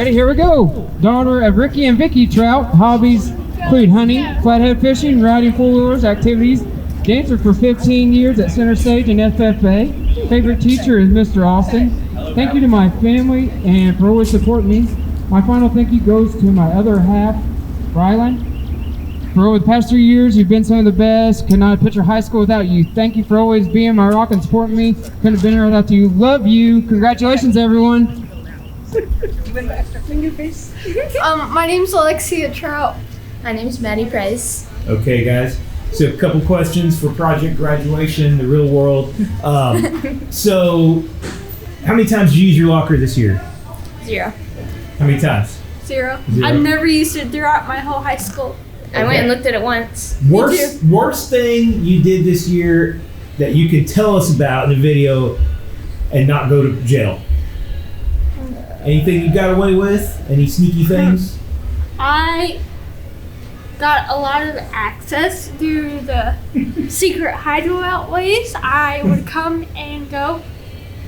ready? Here we go. Daughter of Ricky and Vicky Trout. Hobbies include hunting, flathead fishing, riding four-wheelers, activities. Dancer for 15 years at Center Stage and FFA. Favorite teacher is Mr. Austin. Thank you to my family and for always supporting me. My final thank you goes to my other half, Rylan. For over the past 3 years, you've been some of the best. Could not have pictured high school without you. Thank you for always being my rock and supporting me. Couldn't have been here without you. Love you. Congratulations, everyone. My name's Alexia Trout. My name's Maddie Price. Okay, guys. So a couple questions for project graduation, the real world. So, how many times did you use your locker this year? 0. How many times? 0. I've never used it throughout my whole high school. I went and looked at it once. Worst thing you did this year that you can tell us about in the video and not go to jail? Anything you got away with? Any sneaky things? I got a lot of access through the secret hideout ways. I would come and go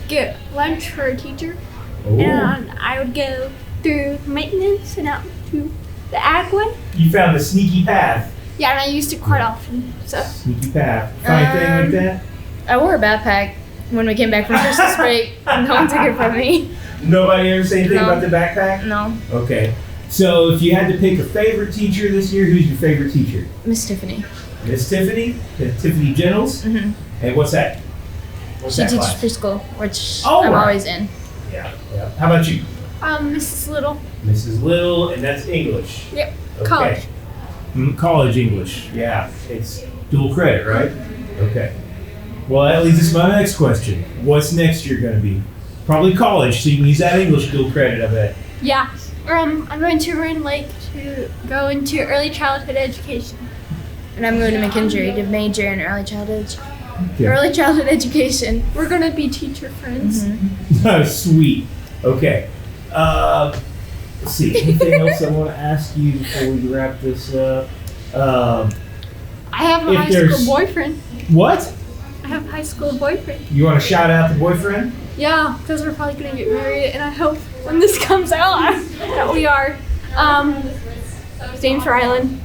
get lunch for a teacher. And I would go through maintenance and out to the ag one. You found the sneaky path. Yeah, and I used it quite often. So Sneaky path. Find anything like that? I wore a backpack when we came back from Christmas break. No one took it from me. Nobody ever say anything about the backpack? No. Okay. So if you had to pick a favorite teacher this year, who's your favorite teacher? Miss Tiffany. Miss Tiffany? Tiffany Gentles? Mm-hmm. And what's that? What's She that teaches class? preschool, which Oh, I'm right. always in. Yeah. How about you? Mrs. Little. Mrs. Little, and that's English. Yep. Okay. College. College English. Yeah. It's dual credit, right? Okay. Well, that leads us to my next question. What's next year going to be? Probably college, so you can use that English dual credit, I bet. Yeah. I'm going to Rand Lake to go into early childhood education. And I'm going to McKendree to major in early childhood education. We're going to be teacher friends. Mm-hmm. Oh, sweet. Okay. Let's see. Anything else I want to ask you before we wrap this up? I have a high school boyfriend. What? I have a high school boyfriend. You want to shout out the boyfriend? Yeah, because we're probably going to get married, and I hope when this comes out that we are. His name's Rylan.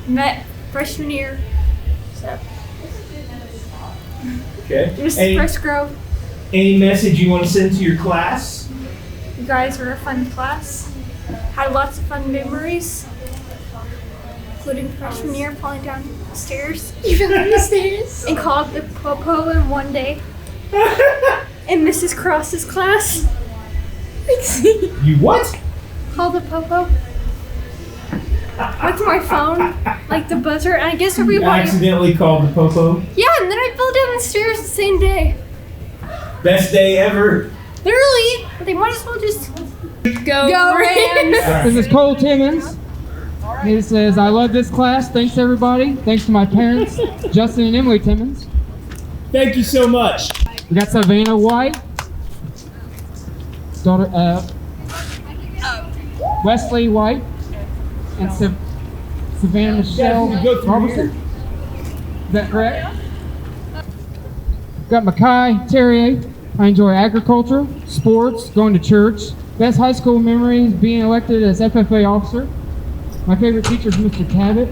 Met freshman year. So. Okay. Mrs. Pressgrove. Any message you want to send to your class? You guys were a fun class. Had lots of fun memories, including freshman year falling down the stairs. You fell down the stairs? And called the popo in one day. In Mrs. Cross's class. You what? Called the popo. With my phone, like the buzzer, and I guess You everybody. accidentally called the popo? Yeah, and then I fell down the stairs the same day. Best day ever. Literally, they might as well just Go Rams. This is Cole Timmons. He says, I love this class. Thanks, everybody. Thanks to my parents, Justin and Emily Timmons. Thank you so much. We got Savannah White. Daughter, Wesley White. And Savannah Michelle Go through Robertson. here. Is that correct? Got Mackay Terrier. I enjoy agriculture, sports, going to church. Best high school memories, being elected as FFA officer. My favorite teacher is Mr. Cabot.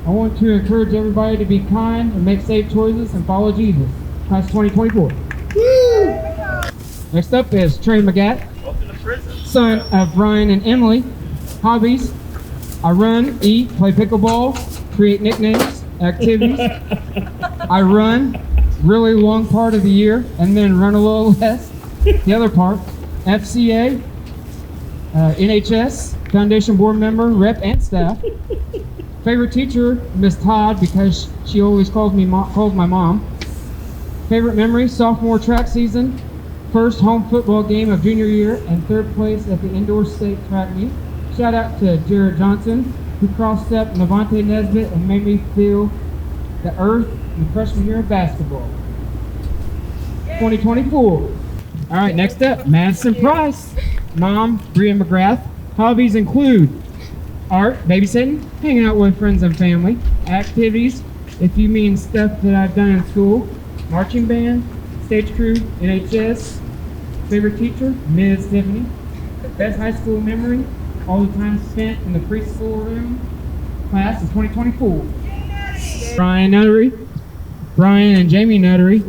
I want to encourage everybody to be kind and make safe choices and follow Jesus. Class 2024. Woo! Next up is Trey McGatt, son of Brian and Emily. Hobbies: I run, eat, play pickleball, create nicknames, activities. I run really long part of the year and then run a little less the other part. FCA, NHS, Foundation Board member, rep, and staff. Favorite teacher, Miss Todd, because she always calls my mom. Favorite memory, sophomore track season, first home football game of junior year, and third place at the indoor state track meet. Shout out to Jared Johnson, who cross-stepped Navante Nesbitt and made me feel the earth in freshman year of basketball. 2024. All right, next up, Madison Price. Mom, Bria McGrath. Hobbies include art, babysitting, hanging out with friends and family. Activities, if you mean stuff that I've done in school. Marching band, stage crew, NHS. Favorite teacher, Ms. Tiffany. Best high school memory, all the time spent in the preschool room, class of 2024. Brian Nuttery, Brian and Jamie Nuttery,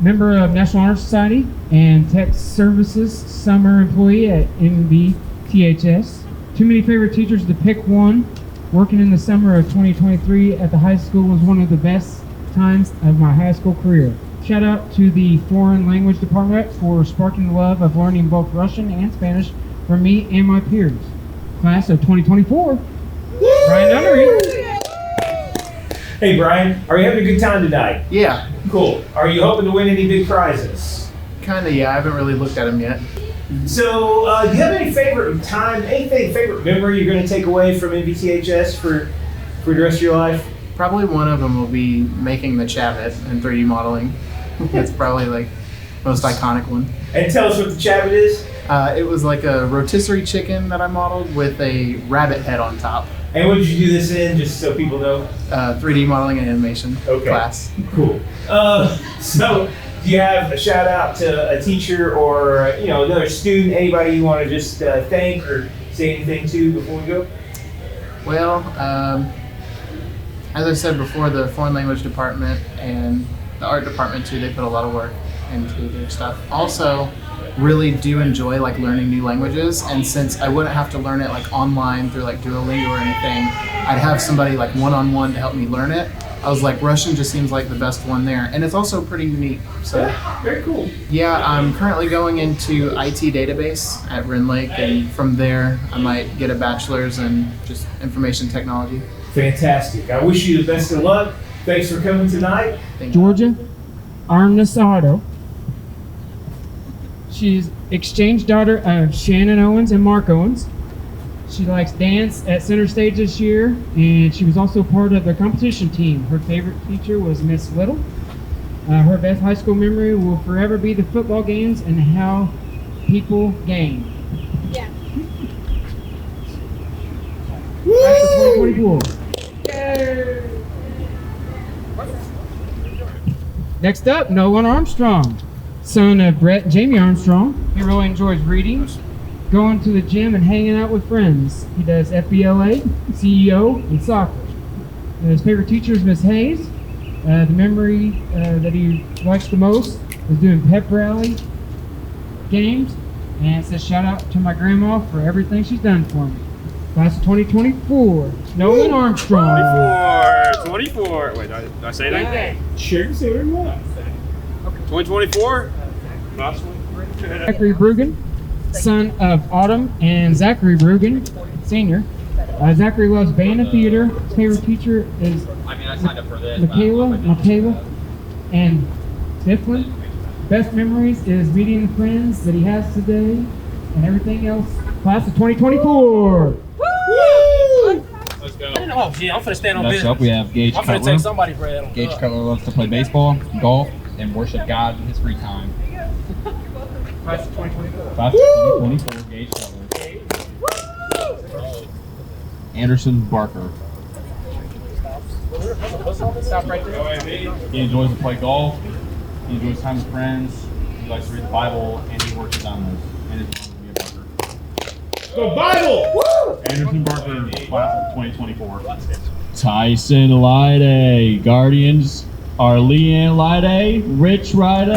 member of National Honor Society and Tech Services summer employee at MVTHS. Too many favorite teachers to pick one. Working in the summer of 2023 at the high school was one of the best times of my high school career. Shout out to the foreign language department for sparking the love of learning both Russian and Spanish for me and my peers. Class of 2024. Brian Nuttery. Hey Brian, are you having a good time tonight? Yeah, Cool. Are you hoping to win any big prizes? kinda, yeah. I haven't really looked at them yet. So, do you have any favorite time, anything, favorite memory you're going to take away from MVTHS for the rest of your life? Probably one of them will be making the Chavit in 3D modeling. That's probably like most iconic one. And tell us what the Chavit is. It was like a rotisserie chicken that I modeled with a rabbit head on top. And what did you do this in, just so people know? 3D modeling and animation class. Cool. So, do you have a shout out to a teacher or another student, anybody you want to just thank or say anything to before we go? Well, as I said before, the foreign language department and the art department too, they put a lot of work into their stuff. Also, really do enjoy like learning new languages, and since I wouldn't have to learn it like online through like Duolingo or anything, I'd have somebody like one-on-one to help me learn it. I was like, Russian just seems like the best one there, and it's also pretty unique. So Very cool. yeah, I'm currently going into IT database at Ren Lake, and from there I might get a bachelor's in just information technology. Fantastic. I wish you the best of luck. Thanks for coming tonight. Thank you. Georgia Arnasado. She's exchange daughter of Shannon Owens and Mark Owens. She likes dance at center stage this year, and she was also part of the competition team. Her favorite teacher was Miss Little. Her best high school memory will forever be the football games and how people game. Yeah. Class of 2024. Next up, Nolan Armstrong, son of Brett and Jamie Armstrong. He really enjoys reading, going to the gym, and hanging out with friends. He does FBLA, CEO, and soccer. His favorite teacher is Miss Hayes. The memory that he likes the most is doing pep rally games, and it says shout out to my grandma for everything she's done for me. Class of 2024, Nolan Armstrong. 24. Wait, did I say that? Sure, say what you want. 2024? Zachary Brugan, son of Autumn and Zachary Brugan, Sr. Zachary loves band and theater. His favorite teacher is Michaela, and Difflin. Best memories is meeting the friends that he has today and everything else. Class of 2024. Let's go. Oh, gee, I'm finna stand on Next business. up, we have Gage I'm finna Cutler. take somebody's bread on. Gage Cutler loves to play baseball, golf, and worship God in his free time. Class of 2024. Class of 2024, Gage Cutler. Anderson Barker. Stop right there. He enjoys to play golf. He enjoys time with friends. He likes to read the Bible, and he works at Domino's. And his mom will be a Barker. Go Bible! Anderson Barker, class of 2024. Tyson Lyde, Guardians are Leanne Lyde, Rich Lyde,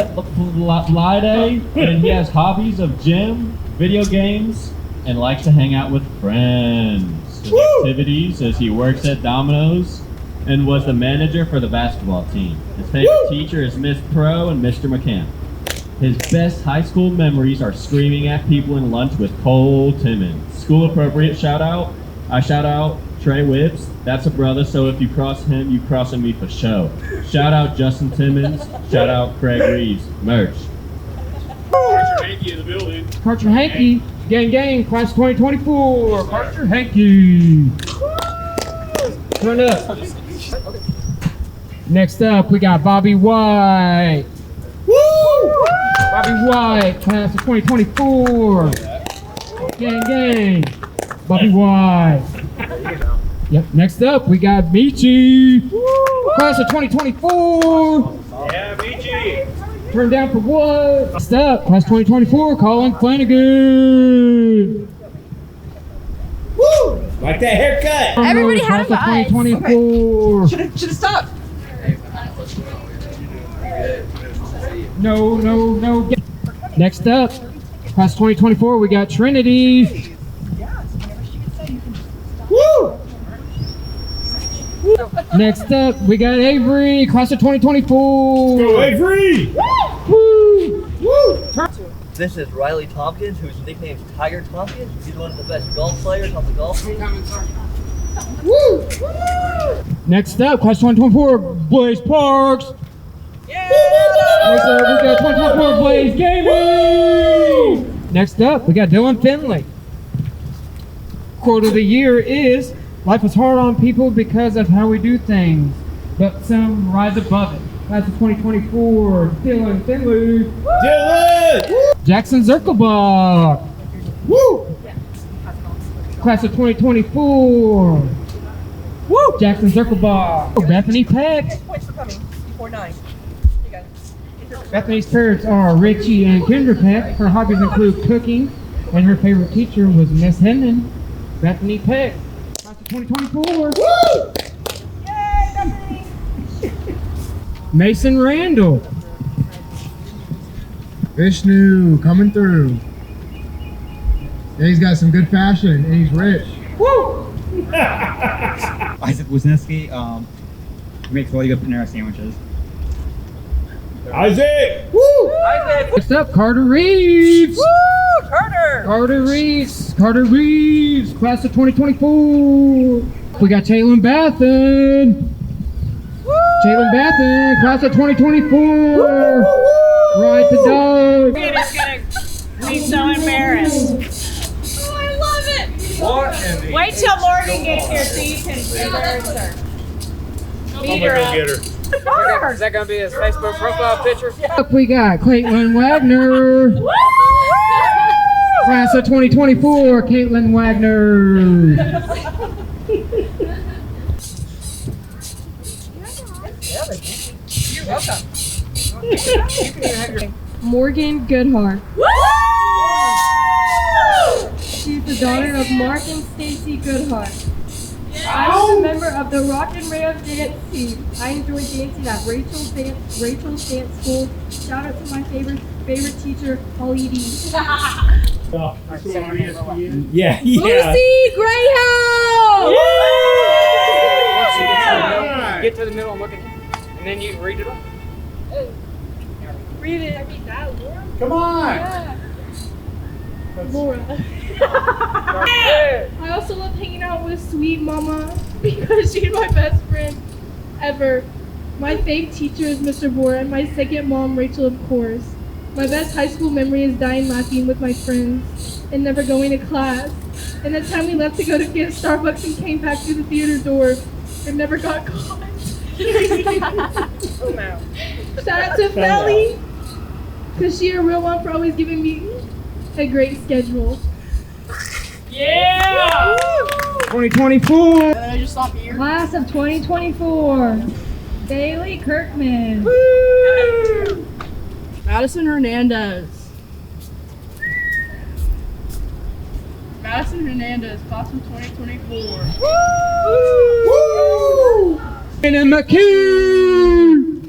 and he has hobbies of gym, video games, and likes to hang out with friends. His activities as he works at Domino's and was the manager for the basketball team. His favorite teacher is Miss Pro and Mr. McCann. His best high school memories are screaming at people in lunch with Cole Timmons. School appropriate shout out. I shout out Trey Whips. That's a brother, so if you cross him, you crossing me for show. Shout out Justin Timmons. Shout out Craig Reeves. Merch. Archer Hanky in the building. Carter Hankey, gang, class 2024. Carter Hankey. Turn up. Next up, we got Bobby White. Bobby White, class of 2024. Gang. Bobby White. Yep, next up, we got Michi. Class of 2024. Yeah, BG. Turn down for what? Next up, class 2024, Colin Flanagan. Woo! Like that haircut. Everybody had Class of eyes. 2024. Should have stopped. No. Next up, class 2024, we got Trinity. Woo! Next up, we got Avery, class of 2024. Go Avery! Woo! Woo! This is Riley Tompkins, whose nickname is Tiger Tompkins. He's one of the best golf players on the golf team. Woo! Next up, class 2024, Blaze Parks. Next up, we got 2024 Blaze Gaming. Next up, we got Dylan Finley. Quote of the year is, "Life is hard on people because of how we do things, but some rise above it." Class of 2024, Dylan Finley. Dylan! Jackson Zirkelbach. Woo! Class of 2024. Woo! Jackson Zirkelbach. Bethany Peck. Points for coming before 9. You got it. Bethany's parents are Richie and Kendra Peck. Her hobbies include cooking, and her favorite teacher was Miss Hendon. Bethany Peck. Class of 2024. Woo! Mason Randall. Vishnu coming through. And he's got some good fashion and he's rich. Woo! Isaac Wisniewski, he makes really good Panera sandwiches. Isaac! Woo! Next up, Carter Reeves. Woo! Carter! Carter Reeves. Class of 2024. We got Jalen Bathen. Jalen Bathen, class of 2024. Right to dog. Is gonna be so embarrassed. Oh, I love it. Wait till Morgan gets here so you can embarrass her. Beat her up. Get her. Is that gonna be his Facebook profile picture? Up we got Caitlin Wagner. Class of 2024, Caitlin Wagner. You're welcome. Morgan Goodhart. She's the daughter of Mark and Stacy Goodhart. I was a member of the Rock and Rail dance team. I enjoyed dancing at Rachel's dance school. Shout out to my favorite teacher, Holly D. Yeah. Lucy Greyhound! Get to the middle and look at it. And then you read it up. Read it. Come on! Yeah. Laura. I also love hanging out with Sweet Mama because she's my best friend ever. My fave teacher is Mr. Bora, and my second mom, Rachel, of course. My best high school memory is dying laughing with my friends and never going to class. And the time we left to go to get Starbucks and came back through the theater door and never got caught. Shout out to Felly, because she's a real one for always giving me a great schedule. Yeah! 2024. Class of 2024, Bailey Kirkman. Madison Hernandez. Madison Hernandez, class of 2024. And McKee.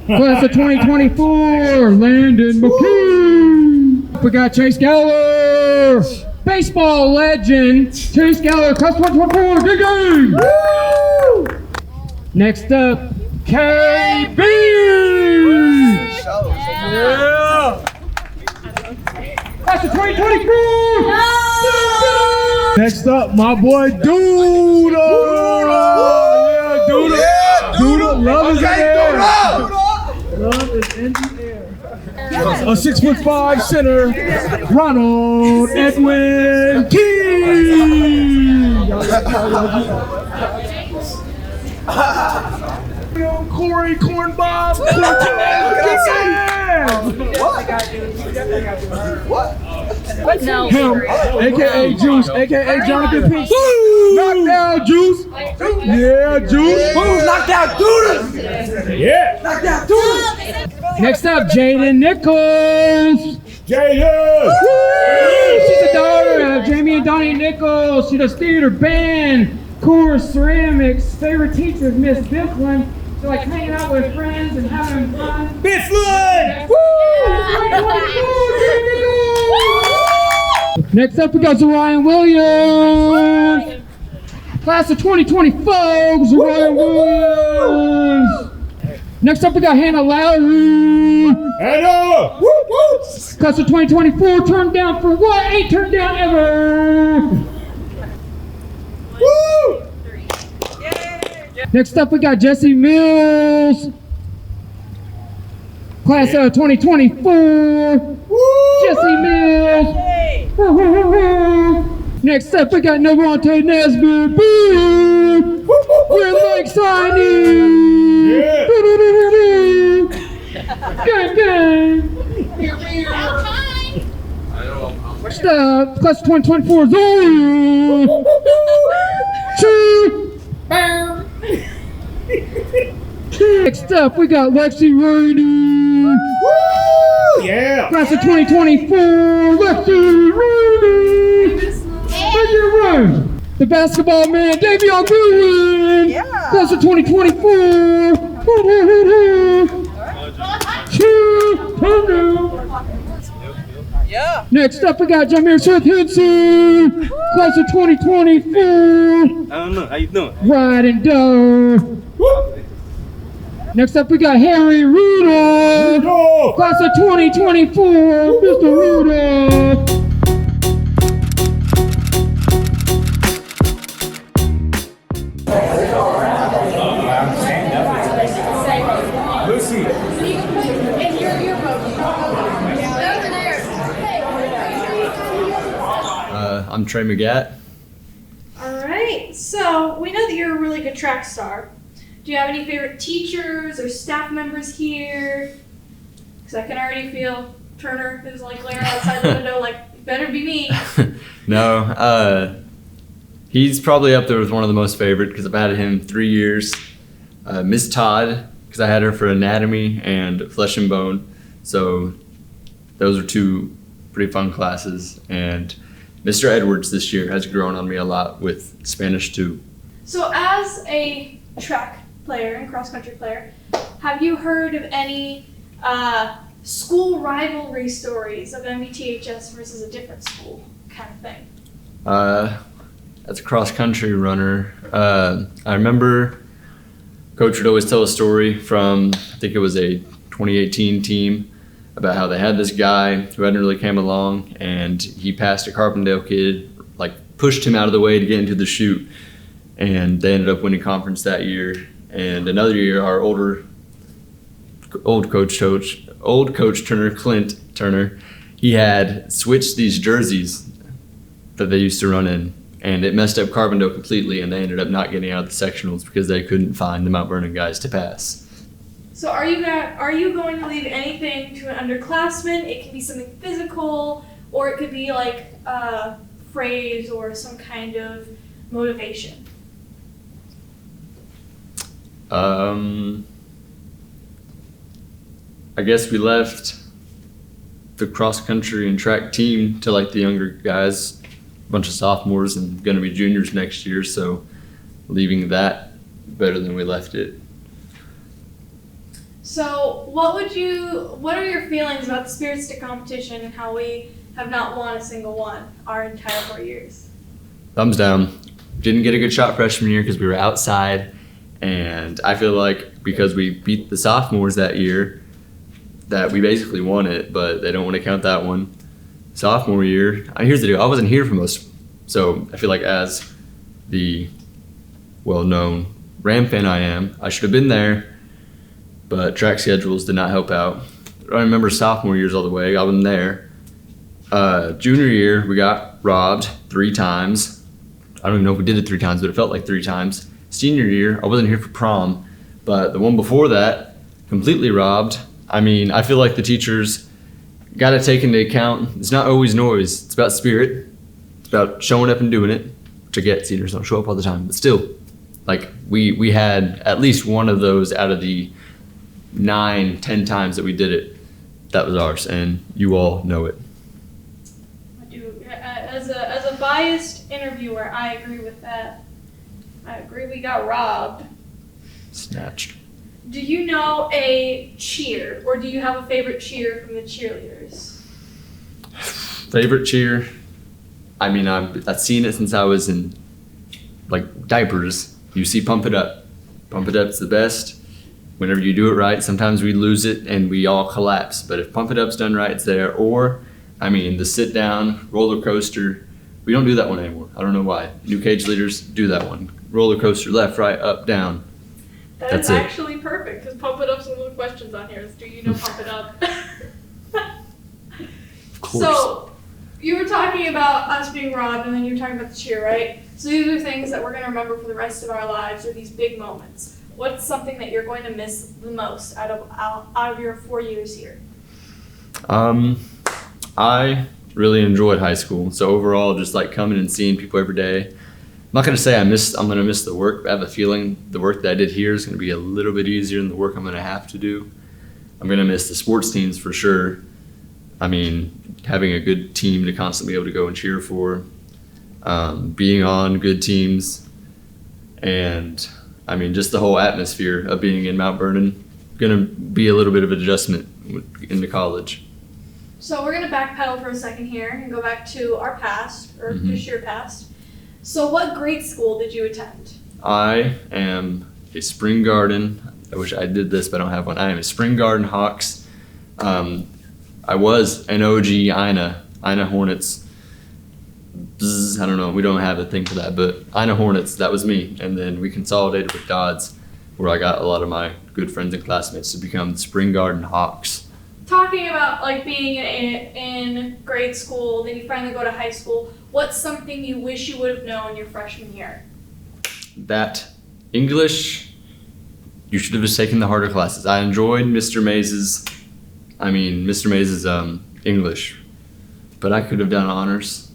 Class of 2024, Landon McKee. We got Chase Geller. Baseball legend, Chase Geller, class of 2024, good game. Next up, KB. Yeah. Class of 2024. Next up, my boy Duda. Yeah, Duda. Duda, love is in the air. Love is in the air. A 6'5" center, Ronald Edwin King. Corey Cornbob. What? No. Him, aka Juice, aka Jonathan Pink. Knockdown Juice. Yeah, Juice. Yeah. Knockdown Juice. Next up, Jaden Nichols. Jaden! She's the daughter of Jamie and Donnie Nichols. She does theater, band, chorus, ceramics. Favorite teacher is Miss Bifflin. She likes hanging out with friends and having fun. Bifflin! Next up, we got Ryan Williams. Class of 2020, folks. Ryan Williams. Next up, we got Hannah Lowry. Hannah! Class of 2024, turned down for what? Ain't turned down ever. Woo! Next up, we got Jesse Mills. Class of 2024. Jesse Mills. Next up, we got Navante Nesbitt. We're like signing. Gang, gang. Next up, class of 2024 Zoe. Next up, we got Lexi Rainey. Yeah! Class of 2024, Lexi Rainey. Make it right. The basketball man, Davion Goodwin. Class of 2024. Yeah. Next up, we got Jameer Smith Henson. Class of 2024. I don't know. How you doing? Ride and Doe. Next up, we got Harry Rudolph. Class of 2024. Mr. Rudolph. I'm Trey McGatt. Alright, so we know that you're a really good track star. Do you have any favorite teachers or staff members here? Because I can already feel Turner is like glaring outside the window like, it better be me. No, he's probably up there with one of the most favorite because I've had him 3 years. Miss Todd, because I had her for anatomy and flesh and bone. So those are two pretty fun classes. And Mr. Edwards this year has grown on me a lot with Spanish too. So as a track player and cross-country player, have you heard of any school rivalry stories of MVTHS versus a different school kind of thing? As a cross-country runner, I remember Coach would always tell a story from, I think it was a 2018 team, about how they had this guy who hadn't really came along, and he passed a Carbondale kid, like pushed him out of the way to get into the chute, and they ended up winning conference that year. And another year, our old coach Turner, Clint Turner, he had switched these jerseys that they used to run in, and it messed up Carbondale completely, and they ended up not getting out of the sectionals because they couldn't find the Mount Vernon guys to pass. So are you going to leave anything to an underclassman? It can be something physical, or it could be like a phrase or some kind of motivation. I guess we left the cross country and track team to like the younger guys, a bunch of sophomores and going to be juniors next year. So leaving that better than we left it. So what are your feelings about the Spirit Stick competition and how we have not won a single one our entire 4 years? Thumbs down. Didn't get a good shot freshman year because we were outside, and I feel like because we beat the sophomores that year that we basically won it, but they don't want to count that one. Sophomore year, here's the deal, I wasn't here for most, so I feel like as the well-known Ram fan I should have been there, but track schedules did not help out. I remember sophomore years all the way, I wasn't there. Junior year, we got robbed 3 times. I don't even know if we did it 3 times, but it felt like 3 times. Senior year, I wasn't here for prom, but the one before that, completely robbed. I mean, I feel like the teachers got to take into account, it's not always noise, it's about spirit. It's about showing up and doing it, which I get, seniors don't show up all the time, but still, like we had at least one of those out of the 9, 10 times that we did it, that was ours, and you all know it. I do. As a biased interviewer, I agree with that. I agree we got robbed. Snatched. Do you know a cheer, or do you have a favorite cheer from the cheerleaders? Favorite cheer? I mean, I've seen it since I was in, like, diapers. You see Pump It Up. Pump It Up's the best. Whenever you do it right, sometimes we lose it and we all collapse. But if Pump It Up's done right, it's there. Or, I mean, the sit-down roller coaster. We don't do that one anymore. I don't know why. New cage leaders do that one. Roller coaster, left, right, up, down. That's actually perfect, because Pump It Up's one of the questions on here is, do you know Pump It Up? Of course. So, you were talking about us being robbed, and then you were talking about the cheer, right? So these are things that we're going to remember for the rest of our lives, or these big moments. What's something that you're going to miss the most out of your 4 years here? I really enjoyed high school. So overall, just like coming and seeing people every day. I'm not going to say I'm going to miss the work, but I have a feeling the work that I did here is going to be a little bit easier than the work I'm going to have to do. I'm going to miss the sports teams for sure. I mean, having a good team to constantly be able to go and cheer for, being on good teams, and I mean, just the whole atmosphere of being in Mount Vernon, going to be a little bit of an adjustment into college. So we're going to backpedal for a second here and go back to our past, or just your past. So what grade school did you attend? I am a Spring Garden. I wish I did this, but I don't have one. I am a Spring Garden Hawks. I was an OG Ina Hornets. I don't know, we don't have a thing for that, but Ina Hornets, that was me. And then we consolidated with Dodds, where I got a lot of my good friends and classmates to become the Spring Garden Hawks. Talking about like being in grade school, then you finally go to high school, what's something you wish you would have known your freshman year? That English, you should have just taken the harder classes. I enjoyed Mr. Mays' English, but I could have done honors.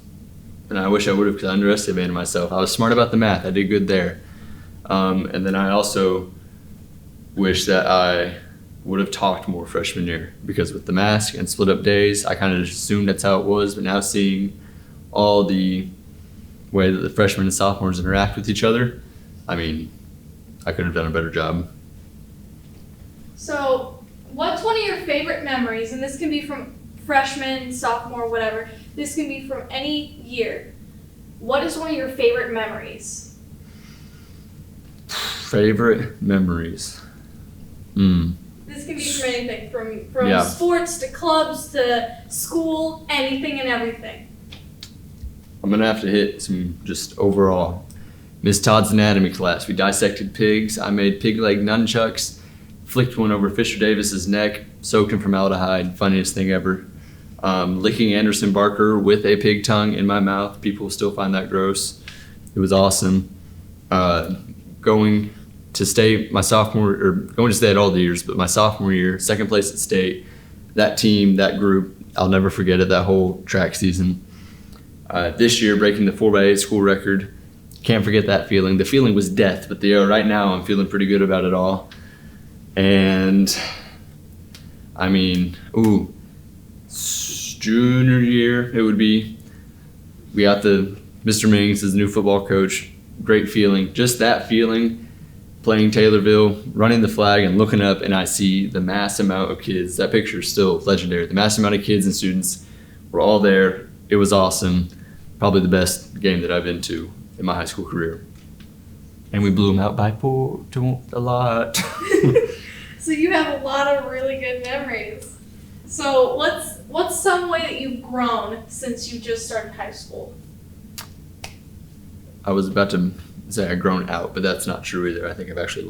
And I wish I would have, because I underestimated myself. I was smart about the math. I did good there. And then I also wish that I would have talked more freshman year, because with the mask and split up days, I kind of just assumed that's how it was. But now seeing all the way that the freshmen and sophomores interact with each other, I mean, I could have done a better job. So what's one of your favorite memories, and this can be from freshman, sophomore, whatever, this can be from any year. What is one of your favorite memories? Favorite memories? This can be from anything, from sports to clubs to school, anything and everything. I'm gonna have to hit some just overall. Miss Todd's anatomy class. We dissected pigs. I made pig leg nunchucks, flicked one over Fisher Davis's neck, soaked him formaldehyde. Funniest thing ever. Licking Anderson Barker with a pig tongue in my mouth. People still find that gross. It was awesome. Going to state going to state all the years, but my sophomore year, second place at state. That team, that group, I'll never forget it, that whole track season. This year, breaking the 4x8 school record. Can't forget that feeling. The feeling was death, but right now I'm feeling pretty good about it all. And I mean, junior year, it would be, we got Mr. Mings as the new football coach. Great feeling. Just that feeling, playing Taylorville, running the flag and looking up, and I see the mass amount of kids. That picture is still legendary. The mass amount of kids and students were all there. It was awesome. Probably the best game that I've been to in my high school career. And we blew them out by a lot. So you have a lot of really good memories. So what's some way that you've grown since you just started high school? I was about to say I've grown out, but that's not true either. I think I've actually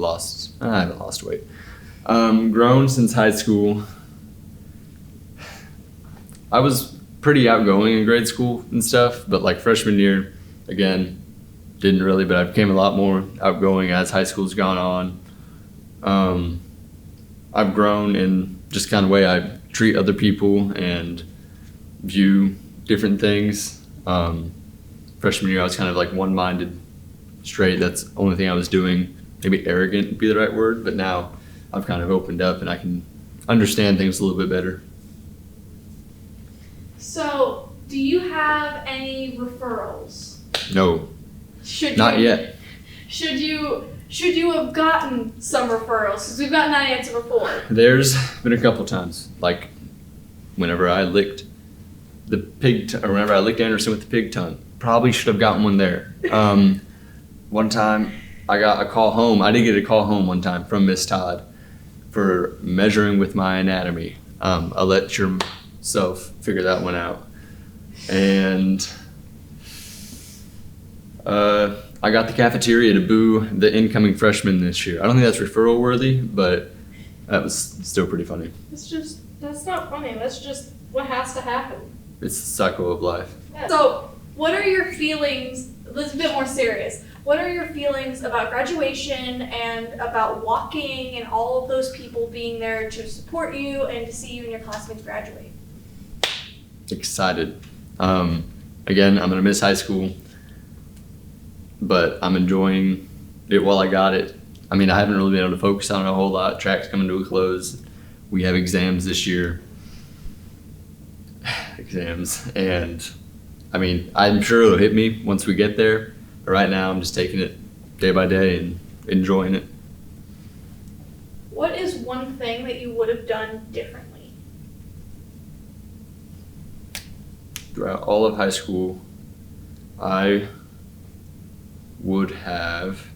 I haven't lost weight. Grown since high school. I was pretty outgoing in grade school and stuff, but like freshman year, again, didn't really, but I became a lot more outgoing as high school's gone on. I've grown in just kind of way I treat other people and view different things. Freshman year, I was kind of like one-minded, straight. That's the only thing I was doing. Maybe arrogant would be the right word, but now I've kind of opened up and I can understand things a little bit better. So, do you have any referrals? No, Should not you, yet. Should you have gotten some referrals? Because we've gotten that answer before. There's been a couple times, like whenever I licked the pig, or whenever I licked Anderson with the pig tongue. Probably should have gotten one there. One time I got a call home. I did get a call home one time from Miss Todd for measuring with my anatomy. I'll let yourself figure that one out. And I got the cafeteria to boo the incoming freshman this year. I don't think that's referral worthy, but that was still pretty funny. That's not funny. That's just what has to happen. It's the cycle of life. So, what are your feelings? Let's be a bit more serious. What are your feelings about graduation and about walking and all of those people being there to support you and to see you and your classmates graduate? Excited. Again, I'm gonna miss high school, but I'm enjoying it while I got it. I mean, I haven't really been able to focus on it a whole lot. Track's coming to a close. We have exams this year. And I mean, I'm sure it'll hit me once we get there. But right now, I'm just taking it day by day and enjoying it. What is one thing that you would have done differently? Throughout all of high school, I would have,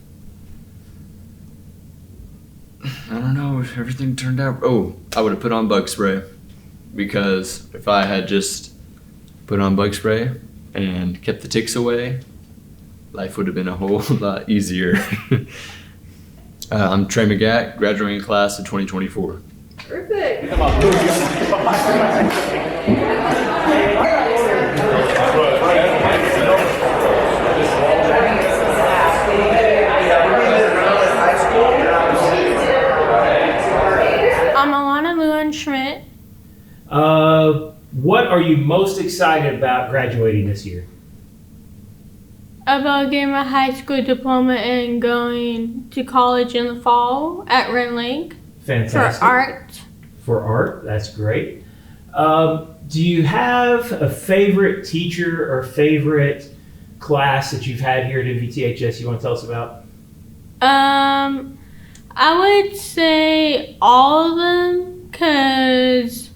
I don't know if everything turned out. Oh, I would have put on bug spray, because if I had just put on bug spray and kept the ticks away, life would have been a whole lot easier. I'm Trey McGack, graduating class of 2024. Perfect. I'm Alana Lewin-Schmidt. What are you most excited about graduating this year? About getting my high school diploma and going to college in the fall at Ren Lake. Fantastic. For art. For art, that's great. Do you have a favorite teacher or favorite class that you've had here at MVTHS you want to tell us about? I would say all of them, because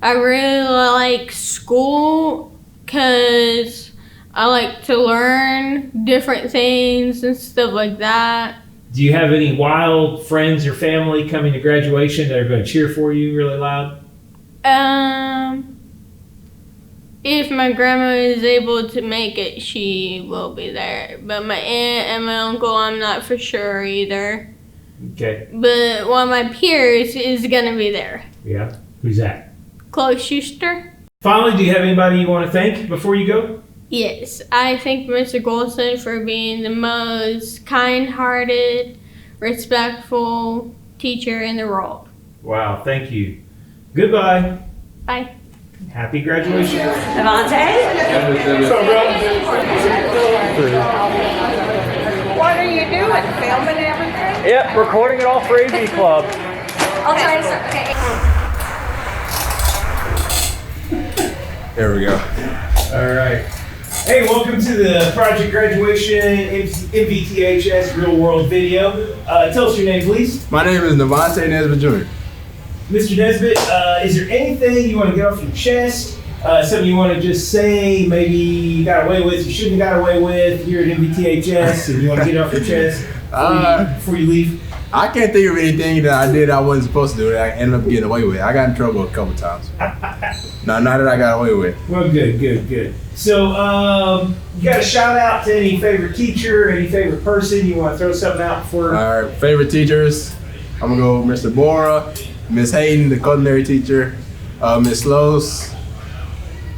I really like school, because I like to learn different things and stuff like that. Do you have any wild friends or family coming to graduation that are going to cheer for you really loud? If my grandma is able to make it, she will be there. But my aunt and my uncle, I'm not for sure either. Okay. But one of my peers is going to be there. Yeah. Who's that? Chloe Schuster. Finally, do you have anybody you want to thank before you go? Yes, I thank Mr. Golson for being the most kind-hearted, respectful teacher in the world. Wow, thank you. Goodbye. Bye. Happy graduation. What are you doing? Filming everything? Yep, recording it all for AV Club. I'll try to start. Okay. There we go. All right. Hey, welcome to the Project Graduation MVTHS Real World Video. Tell us your name, please. My name is Navante Nesbitt Jr. Mr. Nesbitt, is there anything you want to get off your chest? Something you want to just say, maybe you got away with, you shouldn't have got away with here at MVTHS, and you want to get it off your chest before you leave? I can't think of anything that I did I wasn't supposed to do that I ended up getting away with. I got in trouble a couple times. No, not that I got away with. Well, good. So, you got a shout out to any favorite teacher, any favorite person? You want to throw something out for? All right, favorite teachers. I'm gonna go Mr. Bora, Miss Hayden, the culinary teacher, Miss Lowe's.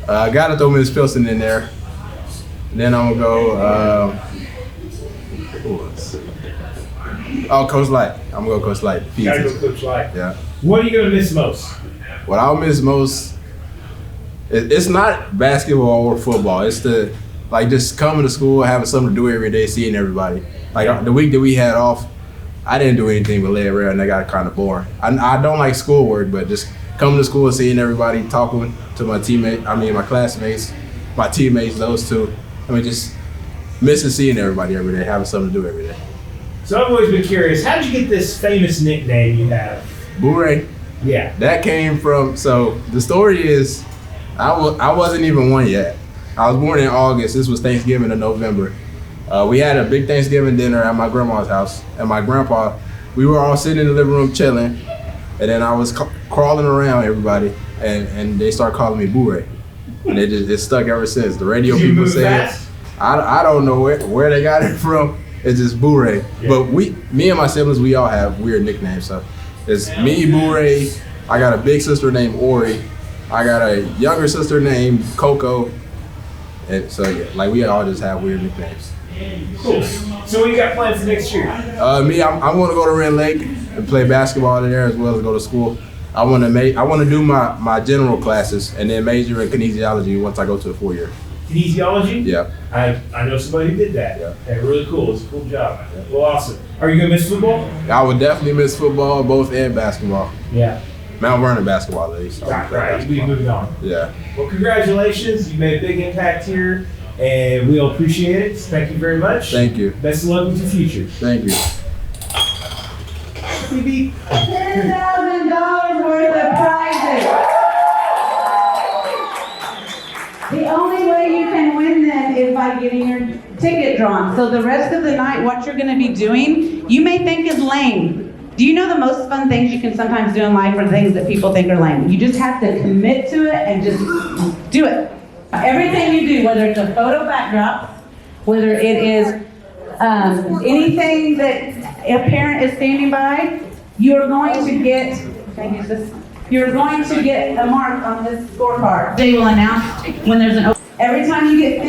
I gotta throw Miss Pilson in there. Then I'm gonna go. Who else? Oh, Coach Light. I'm gonna go Coach Light. Gotta go Coach Light. Yeah. What are you gonna miss most? What I'll miss most, it's not basketball or football. It's the just coming to school, having something to do every day, seeing everybody. Like the week that we had off, I didn't do anything but lay around, and that got kind of boring. I don't like schoolwork, but just coming to school and seeing everybody, talking to my classmates, my teammates, those two. Just missing seeing everybody every day, having something to do every day. So I've always been curious, how did you get this famous nickname you have? Booray. Yeah. That came from, so the story is, I wasn't even one yet. I was born in August. This was Thanksgiving in November. We had a big Thanksgiving dinner at my grandma's house. And my grandpa, we were all sitting in the living room chilling. And then I was crawling around everybody. And they started calling me Booray. And it stuck ever since. The radio people say it. I don't know where they got it from. It's just Booray. Yeah. But me and my siblings, we all have weird nicknames. So it's me, Booray. I got a big sister named Ori. I got a younger sister named Coco. And so yeah, like we all just have weird nicknames. Cool. So what you got planned for next year? Me, I'm going to go to Red Lake and play basketball in there as well as go to school. I want to do my general classes and then major in kinesiology once I go to the 4-year. Kinesiology? Yeah. I know somebody who did that. Yeah. Hey, really cool. It's a cool job. Yeah. Well, awesome. Are you going to miss football? I would definitely miss football, both and basketball. Yeah. Mount Vernon basketball at least. Right. We moving on. Yeah. Well, congratulations. You made a big impact here, and we'll appreciate it. Thank you very much. Thank you. Best of luck with your future. Thank you. $10,000 worth of prizes. The only way you can win them is by getting your ticket drawn. So the rest of the night, what you're going to be doing, you may think is lame. Do you know the most fun things you can sometimes do in life are things that people think are lame? You just have to commit to it and just do it. Everything you do, whether it's a photo backdrop, whether it is anything that a parent is standing by, you're going to get, can I use this? You're going to get a mark on this scorecard. They will announce when there's an every time you get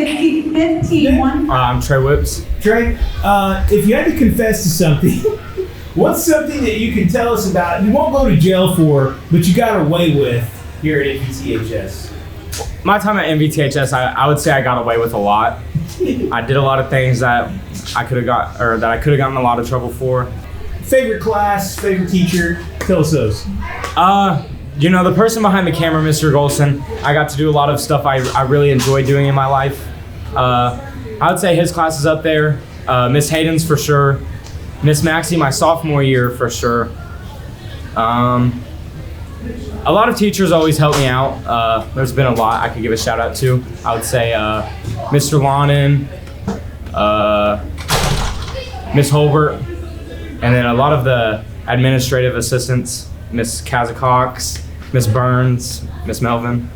15 one. I'm Trey Whips. Trey, if you had to confess to something, what's something that you can tell us about, you won't go to jail for, but you got away with here at MVTHS? My time at MVTHS, I would say I got away with a lot. I did a lot of things that I could have gotten a lot of trouble for. Favorite class, favorite teacher, tell us those. The person behind the camera, Mr. Golson, I got to do a lot of stuff I really enjoyed doing in my life. I would say his class is up there. Miss Hayden's for sure. Miss Maxie, my sophomore year, for sure. A lot of teachers always help me out. There's been a lot I could give a shout out to. I would say Mr. Lonin, Miss Holbert, and then a lot of the administrative assistants, Miss Kazakox, Miss Burns, Miss Melvin.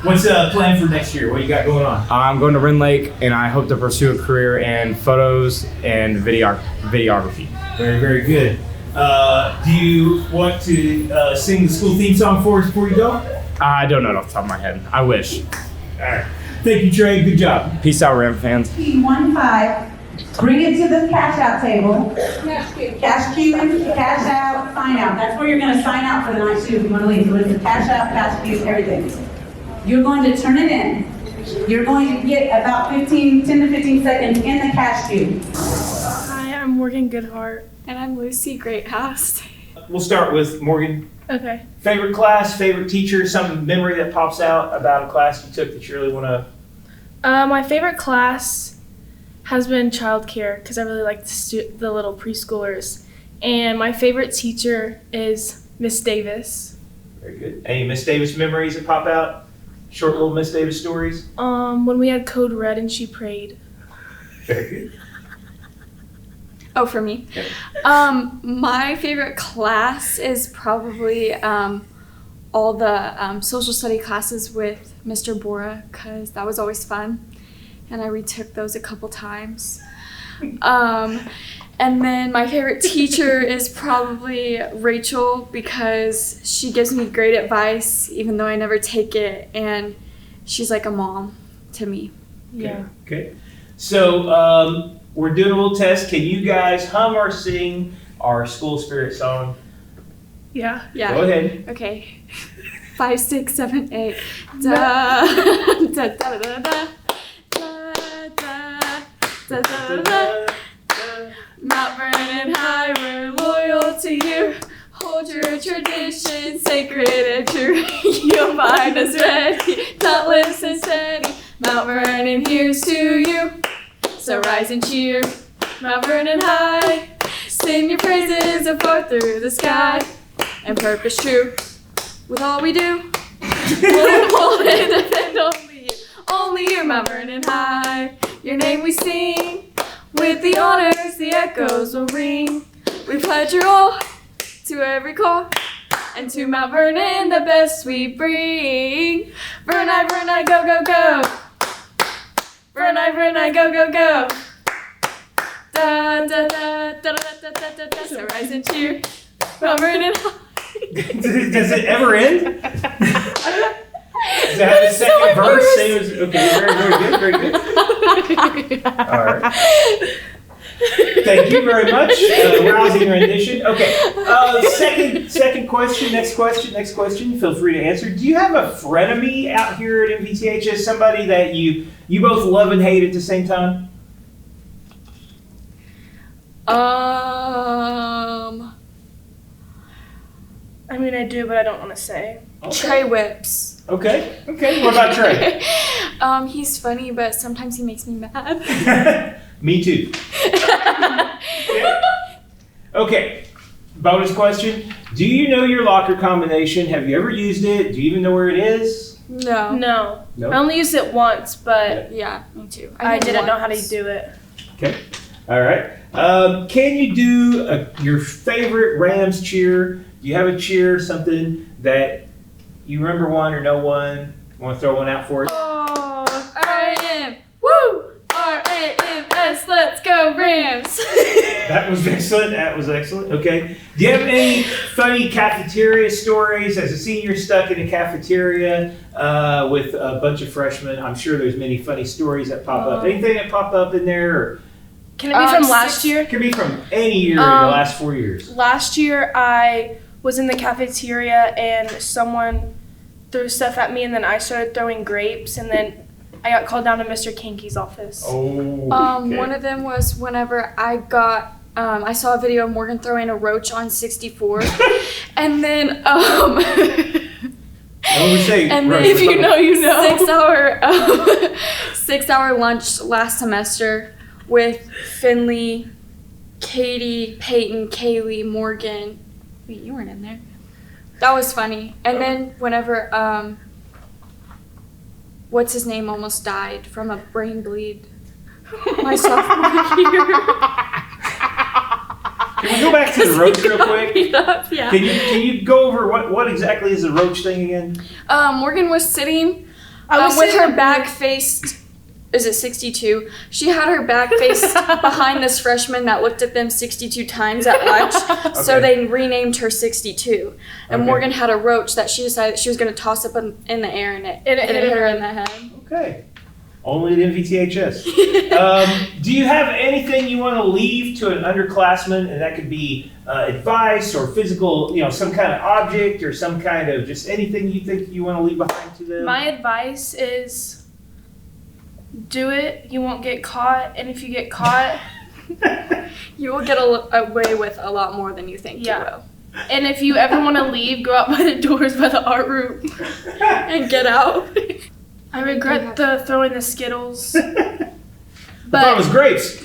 What's the plan for next year? What you got going on? I'm going to Ren Lake, and I hope to pursue a career in photos and videography. Very, very good. Do you want to sing the school theme song for us before you go? I don't know it off the top of my head. I wish. All right. Thank you, Trey. Good job. Peace out, Ram fans. 15, bring it to the cash out table. Cash queue, cash out, sign out. That's where you're going to sign out for the night too if you want to leave. So it's a cash out, cash queue, everything. You're going to turn it in. You're going to get about 10 to 15 seconds in the cash queue. Hi, I'm Morgan Goodhart. And I'm Lucy Greathouse. We'll start with Morgan. Okay. Favorite class, favorite teacher, some memory that pops out about a class you took that you really want to... My favorite class has been childcare because I really like the little preschoolers. And my favorite teacher is Miss Davis. Very good. Any Miss Davis memories that pop out? Short little Miss Davis stories? When we had Code Red and she prayed. Very good. Oh, for me? Yeah. My favorite class is probably all the social study classes with Mr. Bora, because that was always fun. And I retook those a couple times. And then my favorite teacher is probably Rachel, because she gives me great advice, even though I never take it. And she's like a mom to me. Yeah. Okay. So we're doing a little test. Can you guys hum or sing our school spirit song? Yeah. Go ahead. Okay. 5, 6, 7, 8. Da da da da da da da da da da da. Mount Vernon High, we're loyal to you. Hold your tradition sacred and true. You'll find us ready, dauntless and steady. Mount Vernon, here's to you. So rise and cheer, Mount Vernon High. Sing your praises afar through the sky. And purpose true with all we do. We'll hold and defend only you, Mount Vernon High. Your name we sing. With the honors, the echoes will ring. We pledge your all to every call. And to Mount Vernon, the best we bring. Vernon, Vernon, go, go, go. Vernon, Vernon, go, go, go. Da, da, da, da, da, da, da, da, da. So rise and cheer. Mount Vernon High. Does it ever end? Does it have a second verse? Same as, okay, very good. All right. Thank you very much. Rousing rendition. Okay. Second question. Next question. Feel free to answer. Do you have a frenemy out here at MVTHS? Somebody that you both love and hate at the same time? I mean, I do, but I don't want to say. Okay. Trey Whips. Okay. What about Trey? He's funny, but sometimes he makes me mad. Me too. Okay. Bonus question. Do you know your locker combination? Have you ever used it? Do you even know where it is? No. Nope. I only used it once, but yeah, me too. I didn't know how to do it. Okay. All right. Can you do your favorite Rams cheer? Do you have a cheer, something that you remember one or no one? Want to throw one out for us? Oh, R-A-M. Woo! R-A-M-S. Let's go Rams. That was excellent. Okay. Do you have any funny cafeteria stories as a senior stuck in a cafeteria with a bunch of freshmen? I'm sure there's many funny stories that pop up. Anything that pop up in there? Or can it be from last year? It can be from any year in the last 4 years. Last year, I was in the cafeteria and someone threw stuff at me, and then I started throwing grapes, and then I got called down to Mr. Kinky's office. Oh. Okay. One of them was whenever I got. I saw a video of Morgan throwing a roach on 64, and then if you know, you know. 6 hour lunch last semester with Finley, Katie, Peyton, Kaylee, Morgan. Wait, you weren't in there. That was funny. And then whenever what's his name almost died from a brain bleed my sophomore year. Can we go back to the roach real quick? Yeah. Can you go over what exactly is the roach thing again? Morgan was sitting with her back faced. Is it 62? She had her back faced behind this freshman that looked at them 62 times at lunch. Okay. So they renamed her 62. And Morgan had a roach that she decided she was going to toss up in the air, and it hit her in the head. Okay. Only at MVTHS. Do you have anything you want to leave to an underclassman? And that could be advice or physical, some kind of object or some kind of just anything you think you want to leave behind to them? My advice is do it. You won't get caught. And if you get caught, you will get away with a lot more than you think you will. And if you ever want to leave, go out by the doors by the art room and get out. I regret throwing the Skittles. I thought it was grapes.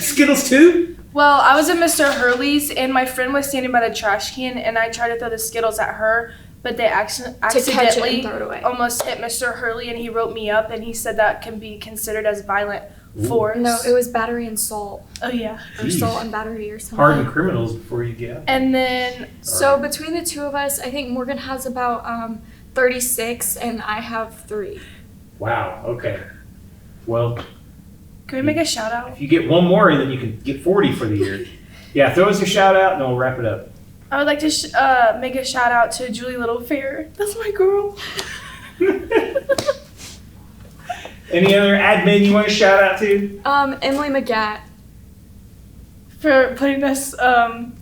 Skittles too? Well, I was at Mr. Hurley's and my friend was standing by the trash can and I tried to throw the Skittles at her, but they accidentally almost hit Mr. Hurley and he wrote me up and he said that can be considered as violent force. No, it was battery and salt. Oh yeah. Or salt and battery or something. Hardened criminals before you get out. And then so between the two of us, I think Morgan has about 36 and I have 3. Wow, okay. Well, can we make a shout out? If you get one more, then you can get 40 for the year. Yeah, throw us a shout out and then we'll wrap it up. I would like to make a shout out to Julie Littlefair. That's my girl. Any other admin you want to shout out to? Emily McGatt. For putting us Project.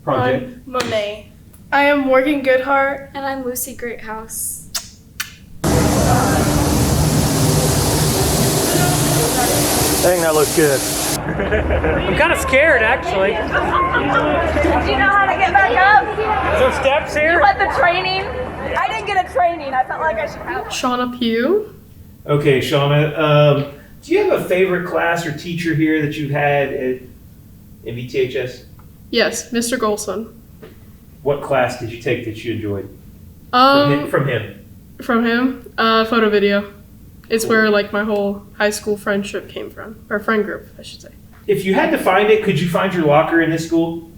on Monet. I am Morgan Goodhart. And I'm Lucy Greathouse. I think that looks good. I'm kind of scared, actually. Do you know how to get back up? Some steps here? You had the training? I didn't get a training. I felt like I should have. Shauna Pugh. Okay, Shauna, do you have a favorite class or teacher here that you've had at MVTHS? Yes, Mr. Golson. What class did you take that you enjoyed? From him? From him? Photo video. It's where like my whole high school friendship came from, or friend group, I should say. If you had to find it, could you find your locker in this school?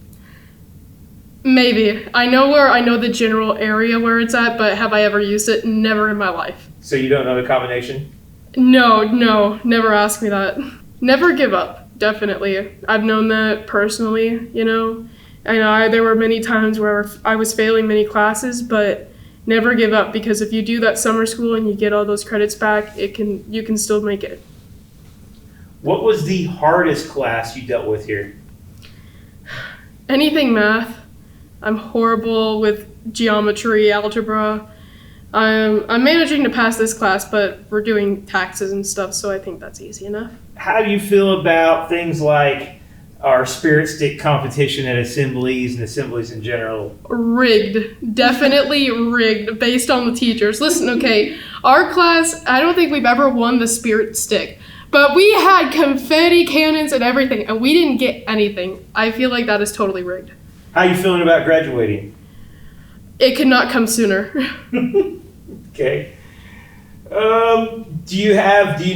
Maybe. I know the general area where it's at, but have I ever used it? Never in my life. So you don't know the combination? No, never ask me that. Never give up, definitely. I've known that personally, you know. I know there were many times where I was failing many classes, but never give up, because if you do that summer school and you get all those credits back, you can still make it. What was the hardest class you dealt with here? Anything math. I'm horrible with geometry, algebra. I'm managing to pass this class, but we're doing taxes and stuff, so I think that's easy enough. How do you feel about things like our spirit stick competition at assemblies and assemblies in general? Rigged. Definitely rigged based on the teachers. Listen, okay, our class, I don't think we've ever won the spirit stick, but we had confetti cannons and everything, and we didn't get anything. I feel like that is totally rigged. How are you feeling about graduating? It could not come sooner. Okay. Do you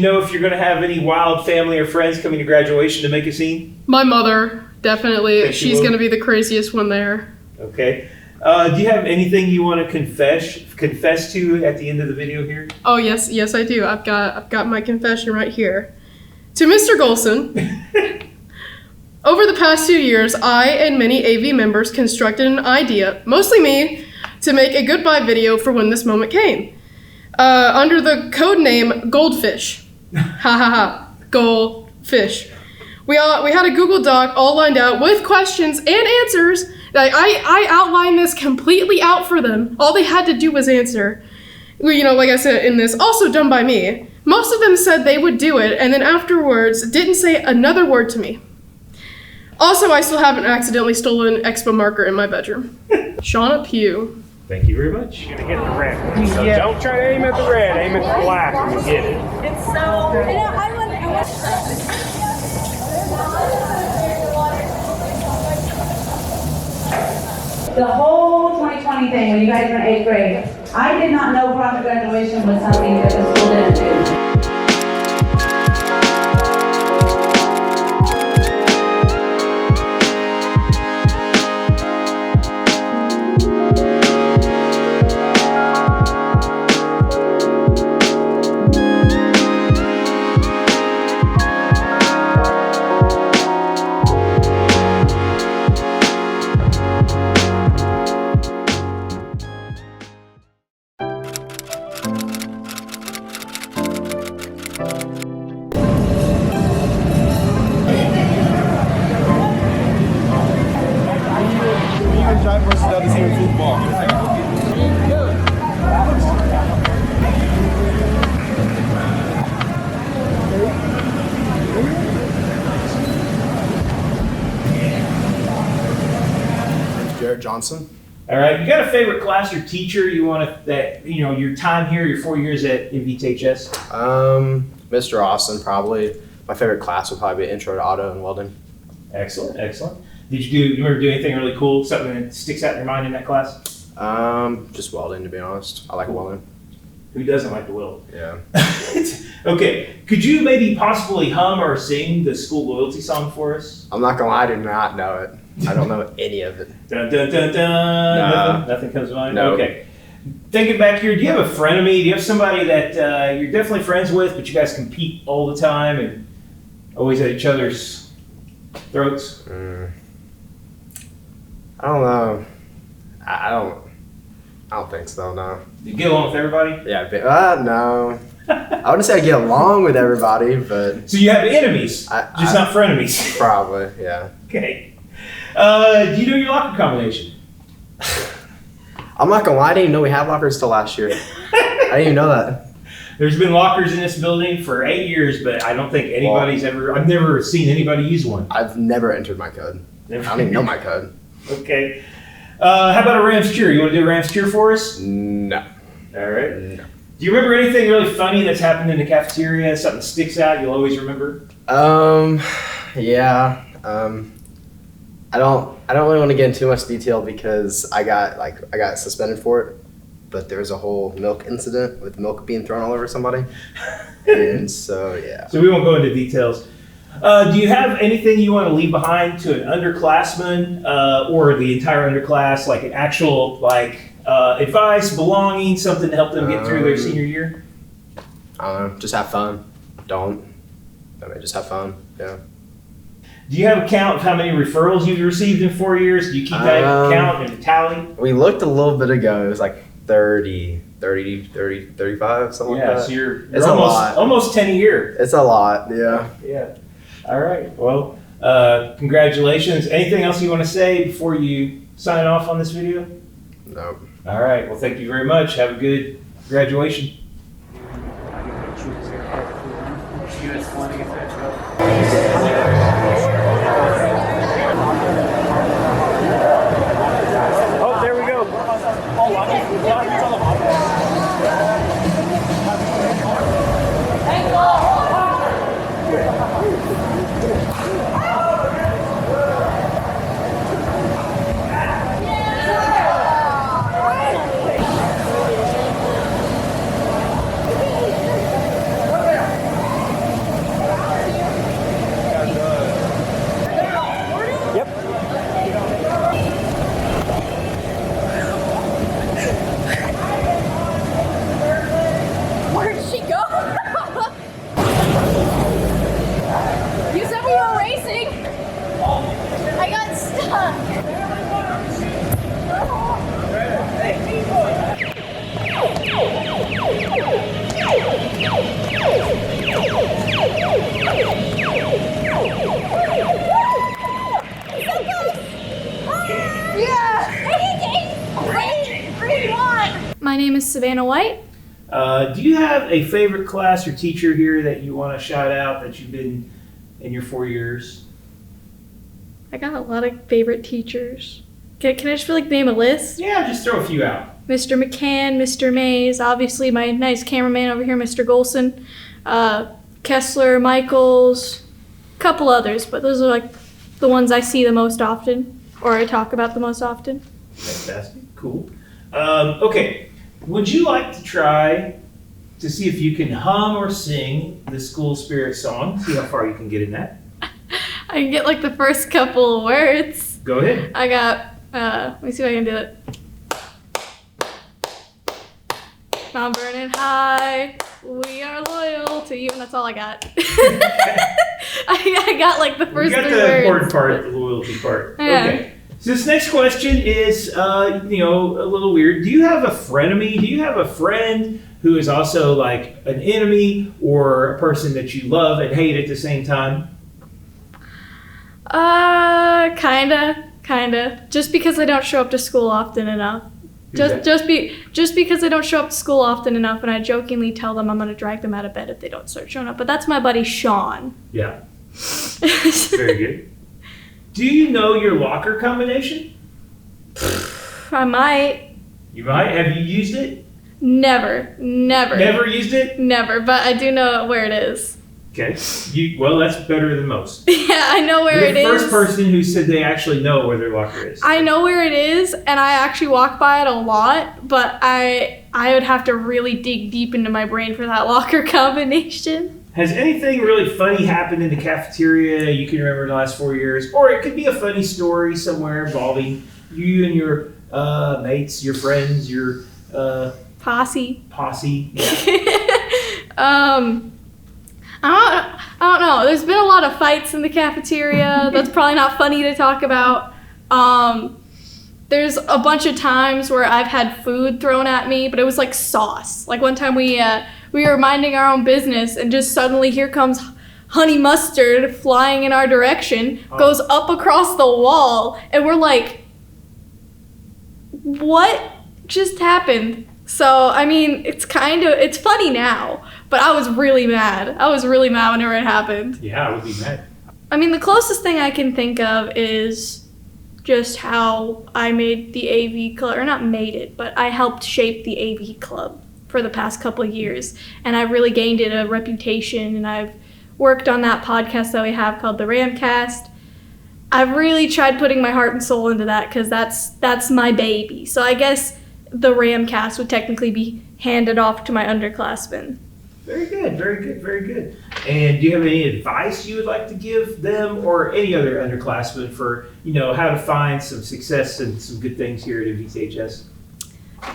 know if you're going to have any wild family or friends coming to graduation to make a scene? My mother, definitely. Think She's going to be the craziest one there. Okay. Do you have anything you want to confess to at the end of the video here? Oh yes, I do. I've got my confession right here. To Mr. Golson, over the past 2 years, I and many AV members constructed an idea, mostly me, to make a goodbye video for when this moment came. Under the code name Goldfish. Ha ha ha. Goldfish. We had a Google Doc all lined out with questions and answers. I outlined this completely out for them. All they had to do was answer. You know, like I said in this, also done by me. Most of them said they would do it, and then afterwards didn't say another word to me. Also, I still haven't accidentally stolen an Expo marker in my bedroom. Shauna Pugh. Thank you very much. You're gonna get the red. So don't try to aim at the red, aim at the black and you get it. It's so. I want The whole 2020 thing, when you guys were in 8th grade, I did not know project graduation was something that the school didn't do. Johnson. All right, you got a favorite class or teacher you want your time here, your 4 years at MVTHS? Mr. Austin, probably. My favorite class would probably be Intro to Auto and Welding. Excellent. Did you remember doing anything really cool, something that sticks out in your mind in that class? Just welding, to be honest. I like welding. Who doesn't like to weld? Yeah. Okay, could you maybe possibly hum or sing the school loyalty song for us? I'm not gonna lie, I do not know it. I don't know any of it. Dun dun dun dun. Nothing comes to mind? No. Okay. Thinking back here, do you have a frenemy? Do you have somebody that you're definitely friends with, but you guys compete all the time and always at each other's throats? I don't know. I don't think so, no. You get along with everybody? Yeah, no. I wouldn't say I get along with everybody, but... So you have enemies, just not frenemies? Probably, yeah. Okay. Do you know your locker combination? I'm not gonna lie, I didn't even know we had lockers till last year. I didn't even know that. There's been lockers in this building for 8 years, but I don't think anybody's I've never seen anybody use one. I've never entered my code. I don't even know my code. Okay. How about a Rams cheer? You want to do a Rams cheer for us? No. All right. No. Do you remember anything really funny that's happened in the cafeteria? Something that sticks out you'll always remember? Yeah. I don't really want to get into too much detail because I got suspended for it. But there was a whole milk incident with milk being thrown all over somebody. And so, yeah. So we won't go into details. Do you have anything you want to leave behind to an underclassman or the entire underclass, like an actual advice, belonging, something to help them get through their senior year? I don't know. Just have fun. Just have fun. Yeah. Do you have a count of how many referrals you've received in 4 years? Do you keep that count and tally? We looked a little bit ago. It was like 30, 35, something like that. Yeah, so you're it's a lot. Almost 10 a year. It's a lot, yeah. Yeah. All right. Well, congratulations. Anything else you want to say before you sign off on this video? No. All right. Well, thank you very much. Have a good graduation. Oh, there we go. Where'd she go? You said we were racing. I got stuck. My name is Savannah White. Do you have a favorite class or teacher here that you want to shout out that you've been in your 4 years? I got a lot of favorite teachers. Can I just name a list? Yeah, just throw a few out. Mr. McCann, Mr. Mays, obviously my nice cameraman over here, Mr. Golson, Kessler, Michaels, a couple others, but those are the ones I see the most often, or I talk about the most often. Fantastic, cool. Okay, would you like to try to see if you can hum or sing the school spirit song? See how far you can get in that. I can get the first couple of words. Go ahead. I got, let me see if I can do it. Mount Vernon High, we are loyal to you, and that's all I got. I got the first 3 words. You got the important part, the loyalty part. Yeah. Okay. So this next question is, a little weird. Do you have a frenemy? Do you have a friend who is also an enemy or a person that you love and hate at the same time? Kinda. Just because I don't show up to school often enough. Just because I don't show up to school often enough, and I jokingly tell them I'm gonna drag them out of bed if they don't start showing up. But that's my buddy Sean. Yeah. Very good. Do you know your locker combination? I might. You might. Have you used it? Never. Never used it? Never, but I do know where it is. Okay. Well, that's better than most. Yeah, I know where it is. You're the first person who said they actually know where their locker is. I know where it is, and I actually walk by it a lot, but I would have to really dig deep into my brain for that locker combination. Has anything really funny happened in the cafeteria you can remember in the last 4 years? Or it could be a funny story somewhere involving you and your mates, your friends, your posse. Yeah. I don't know. There's been a lot of fights in the cafeteria. That's probably not funny to talk about. There's a bunch of times where I've had food thrown at me, but it was like sauce. Like one time we were minding our own business, and just suddenly here comes honey mustard flying in our direction, goes up across the wall, and we're like, what just happened? So, I mean, it's funny now, but I was really mad. I was really mad whenever it happened. Yeah, I would be mad. I mean, the closest thing I can think of is just how I made the AV club, or not made it, but I helped shape the AV club for the past couple of years. And I've really gained it a reputation, and I've worked on that podcast that we have called the Ramcast. I've really tried putting my heart and soul into that because that's my baby. So I guess the Ramcast would technically be handed off to my underclassmen. Very good, very good, very good. And do you have any advice you would like to give them or any other underclassmen for, how to find some success and some good things here at MVTHS?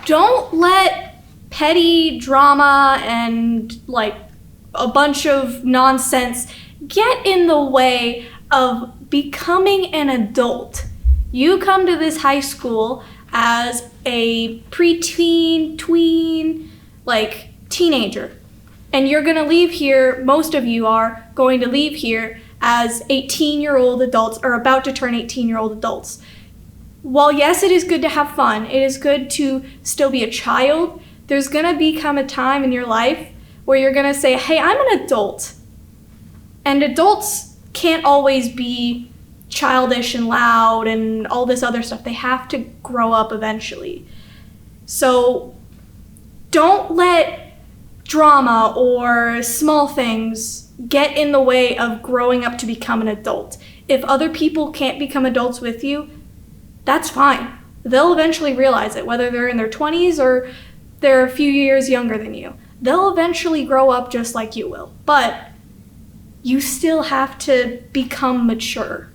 Don't let petty drama and like a bunch of nonsense get in the way of becoming an adult. You come to this high school as a preteen, tween, like teenager. And you're gonna leave here, most of you are going to leave here as 18-year-old adults or about to turn 18-year-old adults. While yes, it is good to have fun, it is good to still be a child, there's gonna become a time in your life where you're gonna say, hey, I'm an adult. And adults can't always be childish and loud and all this other stuff. They have to grow up eventually. So don't let drama or small things get in the way of growing up to become an adult. If other people can't become adults with you, that's fine. They'll eventually realize it, whether they're in their 20s or they're a few years younger than you. They'll eventually grow up just like you will. But you still have to become mature.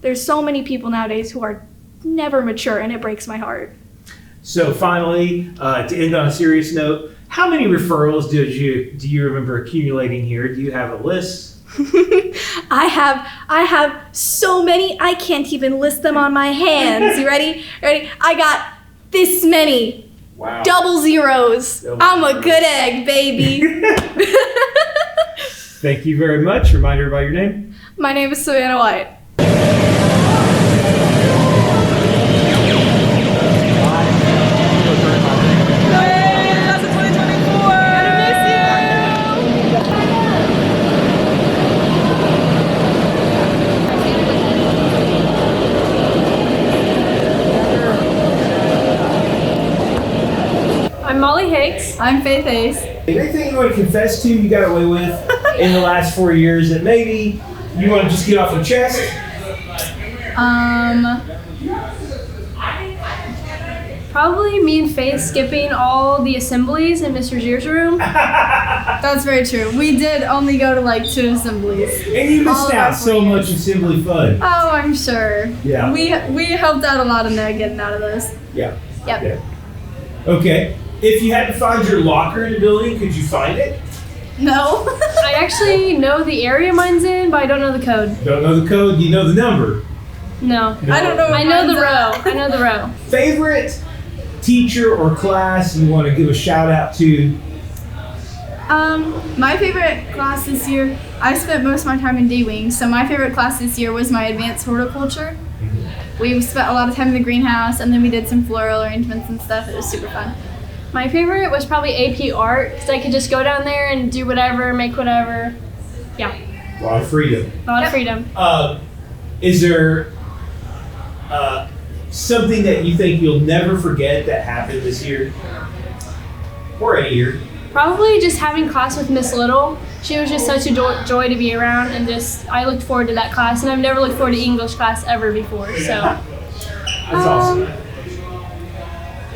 There's so many people nowadays who are never mature, and it breaks my heart. So finally, to end on a serious note, how many referrals do you remember accumulating here? Do you have a list? I have so many, I can't even list them on my hands. You ready? Ready? I got this many. Wow. Double zeros. I'm a good egg, baby. Thank you very much. Remind everybody your name. My name is Savannah White. I'm Molly Hicks. I'm Faith Ace. Anything you want to confess to you got away with in the last 4 years that maybe you want to just get off your chest? Probably me and Faith skipping all the assemblies in Mr. Zier's room. That's very true. We did only go to like 2 assemblies. And you missed out so much assembly fun. Oh, I'm sure. Yeah. We helped out a lot in there getting out of those. Yeah. Yep. Yeah. Okay. If you had to find your locker in the building, could you find it? No. I actually know the area mine's in, but I don't know the code. Don't know the code, you know the number. No. I don't know. I know the row. I know the row. Favorite teacher or class you want to give a shout out to? My favorite class this year, I spent most of my time in D-Wing, so my favorite class this year was my advanced horticulture. We spent a lot of time in the greenhouse, and then we did some floral arrangements and stuff. It was super fun. My favorite was probably AP Art, because I could just go down there and do whatever, make whatever. Yeah. A lot of freedom. A lot of freedom. Is there something that you think you'll never forget that happened this year? Or any year? Probably just having class with Miss Little. She was just such a joy to be around, and I looked forward to that class, and I've never looked forward to English class ever before, so. That's awesome.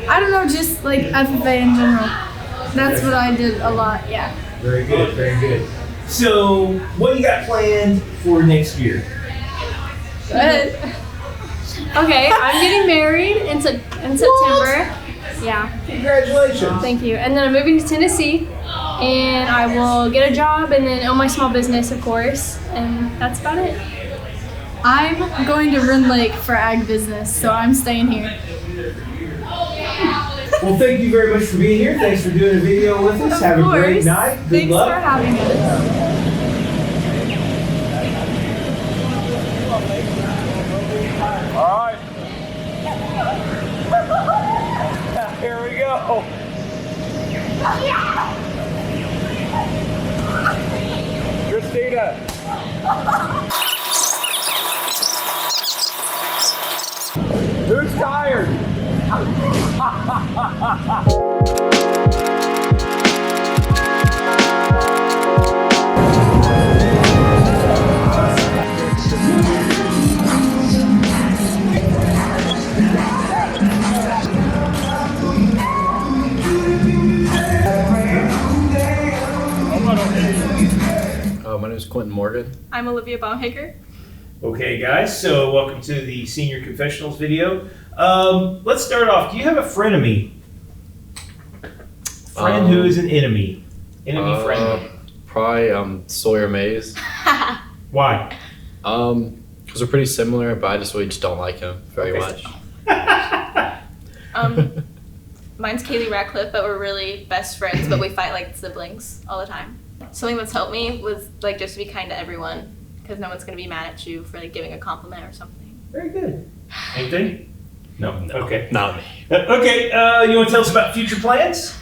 I don't know, just like FFA in general. That's what I did a lot, yeah. Very good, very good. So, what do you got planned for next year? Good. Okay, I'm getting married in September. Yeah. Congratulations. Thank you. And then I'm moving to Tennessee, and I will get a job and then own my small business, of course, and that's about it. I'm going to Rend Lake for ag business, so I'm staying here. Well, thank you very much for being here. Thanks for doing a video with us. Have a great night. Good luck. Thanks for having us. All right. Here we go. Who's tired? My name is Quentin Morgan. I'm Olivia Baumhaker. Okay, guys, so welcome to the Senior Confessionals video. Let's start off. Do you have a frenemy? Friend who is an enemy? Enemy friend? Probably Sawyer Mays. Why? Because we're pretty similar, but I just really just don't like him very much. Mine's Kaylee Ratcliffe, but we're really best friends, but we fight like siblings all the time. Something that's helped me was like just to be kind to everyone, because no one's gonna be mad at you for like giving a compliment or something. Very good. Anything? No. Okay. Not me. Okay. You want to tell us about future plans?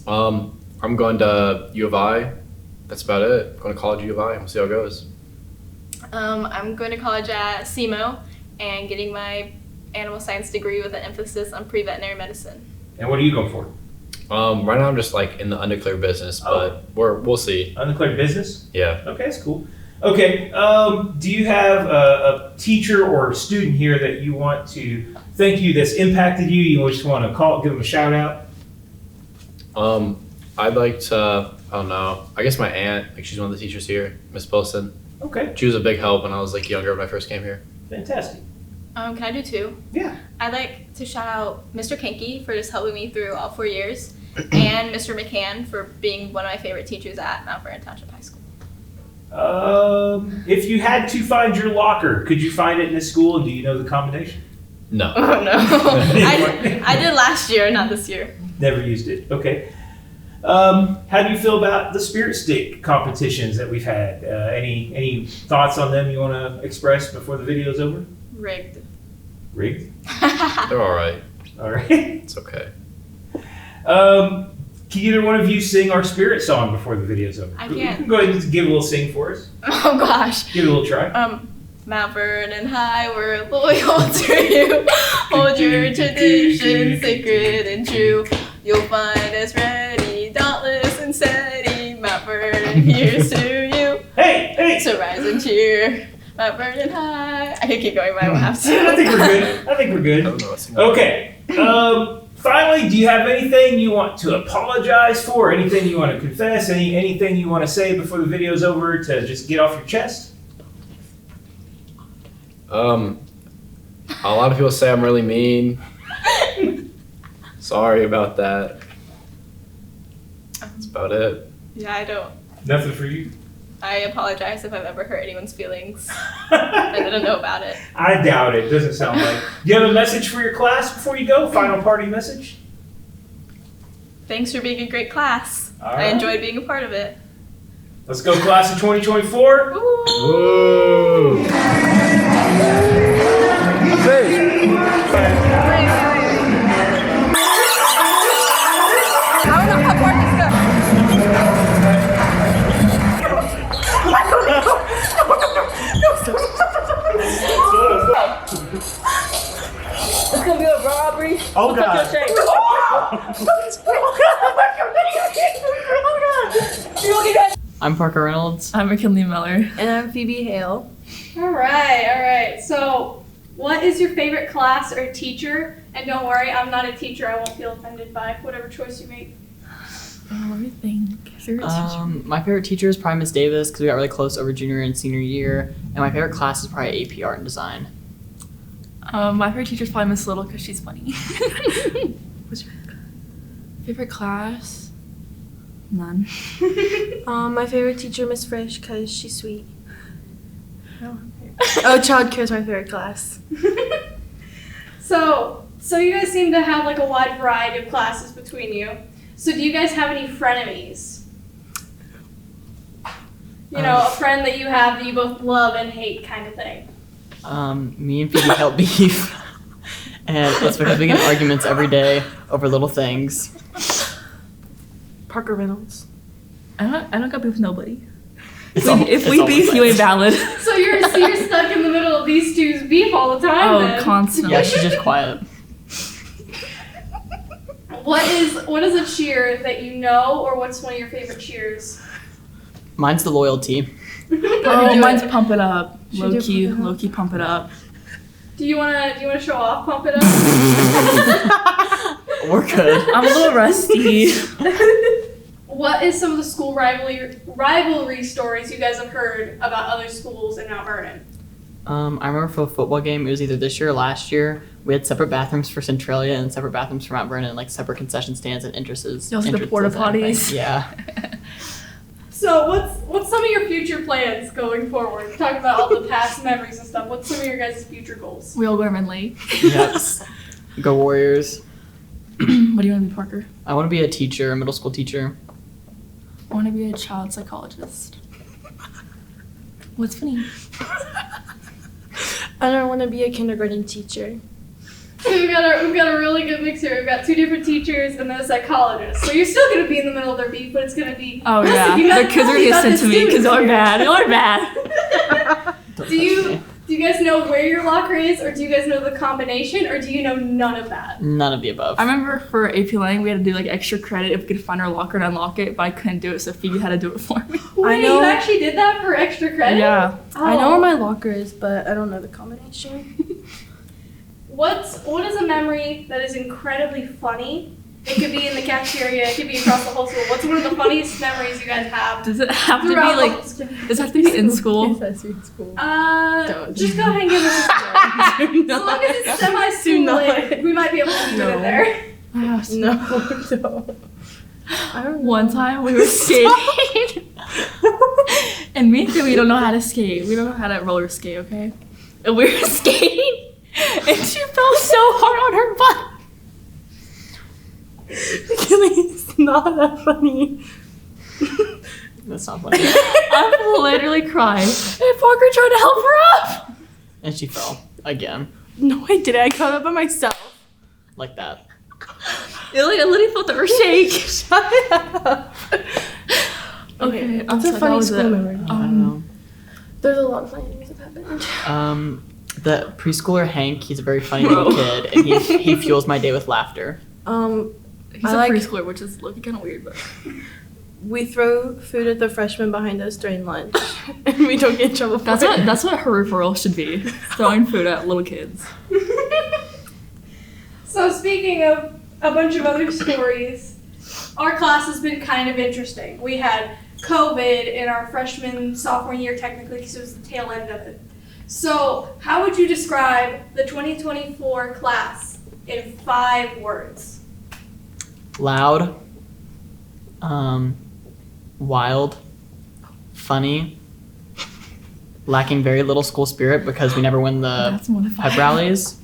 I'm going to U of I. That's about it. Going to college U of I. We'll see how it goes. I'm going to college at SEMO and getting my animal science degree with an emphasis on pre-veterinary medicine. And what are you going for? Right now I'm just like in the undeclared business, but we'll see. Undeclared business? Yeah. Okay, that's cool. Okay, do you have a teacher or a student here that you want to thank you that's impacted you? You just want to give them a shout out? I'd like to, I don't know, I guess my aunt, like she's one of the teachers here, Miss Pilson. Okay. She was a big help when I was like younger when I first came here. Fantastic. Can I do two? Yeah. I'd like to shout out Mr. Kinky for just helping me through all 4 years, and Mr. McCann for being one of my favorite teachers at Mount Vernon Township High School. If you had to find your locker, could you find it in this school, and do you know the combination? No. Oh, no. I did last year, not this year. Never used it. Okay. How do you feel about the Spirit Stick competitions that we've had? Any thoughts on them you want to express before the video's over? Rigged. Rigged? They're all right. All right. It's okay. Can either one of you sing our Spirit song before the video's over? I can. Go ahead and just give a little sing for us. Oh, gosh. Give it a little try. Mount Vernon High, we're loyal to you. Hold your tradition sacred and true. You'll find us ready, dauntless and steady. Mount Vernon, here's to you. Hey, hey! So rise and cheer. Mount Vernon High. I can keep going, but I won't have to. I think we're good. Okay. Finally, do you have anything you want to apologize for? Anything you want to confess? Anything you want to say before the video's over to just get off your chest? A lot of people say I'm really mean. Sorry about that. That's about it. Yeah, I don't. Nothing for you? I apologize if I've ever hurt anyone's feelings. I didn't know about it. I doubt it. Doesn't sound like. Do you have a message for your class before you go? Final party message? Thanks for being a great class. All I right. enjoyed being a part of it. Let's go, class of 2024. Woo! I don't know how far this goes. It's gonna be a robbery. Oh, God. I'm Parker Reynolds. I'm McKinley Miller. And I'm Phoebe Hale. All right. So, what is your favorite class or teacher? And don't worry, I'm not a teacher. I won't feel offended by whatever choice you make. Let me think. My favorite teacher is probably Miss Davis because we got really close over junior and senior year. And my favorite class is probably AP Art and Design. My favorite teacher is probably Miss Little because she's funny. What's your favorite class? None. My favorite teacher, Miss Frisch, because she's sweet. Oh, childcare is my favorite class. So you guys seem to have like a wide variety of classes between you. So do you guys have any frenemies? You know, a friend that you have that you both love and hate kind of thing. Me and Phoebe help beef. And it's because we get in arguments every day over little things. Parker Reynolds. I don't got beef with nobody. If we beef, you ain't valid. So you're stuck in the middle of these two's beef all the time. then. Constantly. Yeah, she's just quiet. What is a cheer that you know, or what's one of your favorite cheers? Mine's the loyalty. Oh, mine's pump it up. Should we do Low key pump it up. Do you wanna show off? Pump it up. We're good. I'm a little rusty. What is some of the school rivalry stories you guys have heard about other schools in Mount Vernon? I remember for a football game, it was either this year or last year, we had separate bathrooms for Centralia and separate bathrooms for Mount Vernon, like separate concession stands and entrances. Also the porta potties. Yeah. So what's some of your future plans going forward? Talking about all the past memories and stuff. What's some of your guys' future goals? We all go to Men's Lake. Yes. Go Warriors. What do you want to be, Parker? I want to be a teacher, a middle school teacher. I want to be a child psychologist. What's funny? I don't want to be a kindergarten teacher. We've got a really good mix here. We've got two different teachers and then a psychologist. So you're still gonna be in the middle of their beef, but it's gonna be. Oh yeah, the kids are gonna listen to me because y'all are bad. Y'all are bad. Do you guys know where your locker is, or do you guys know the combination, or do you know none of that? None of the above. I remember for AP Lang, we had to do like extra credit if we could find our locker and unlock it, but I couldn't do it, so Phoebe had to do it for me. Wait, you actually did that for extra credit? Yeah. Oh. I know where my locker is, but I don't know the combination. What is a memory that is incredibly funny? It could be in the cafeteria. It could be across the whole school. What's one of the funniest memories you guys have? Does it have to be like? Does it have to be in school? Just go ahead and give us a story. As long as it's semi-school related, we might be able to keep it in there. No. One time we were skating, and me and Phoebe don't know how to skate. We don't know how to roller skate, okay? And we were skating, and she fell so hard on her butt. It's not that funny. That's not funny. I'm literally crying. And Parker tried to help her up. And she fell again. No, I didn't. I got up by myself. Like that. I literally felt her shake. Shut up. Okay, That's a funny school memory. I don't know. There's a lot of funny things that happened. The preschooler Hank, he's a very funny little kid, and he fuels my day with laughter. He's a preschooler, which is looking kind of weird, but we throw food at the freshmen behind us during lunch, and we don't get in trouble for it. That's what her referral should be: throwing food at little kids. So speaking of a bunch of other stories, our class has been kind of interesting. We had COVID in our sophomore year, technically, because it was the tail end of it. So how would you describe the 2024 class in 5 words? Loud, wild, funny, lacking very little school spirit because we never win the pep rallies.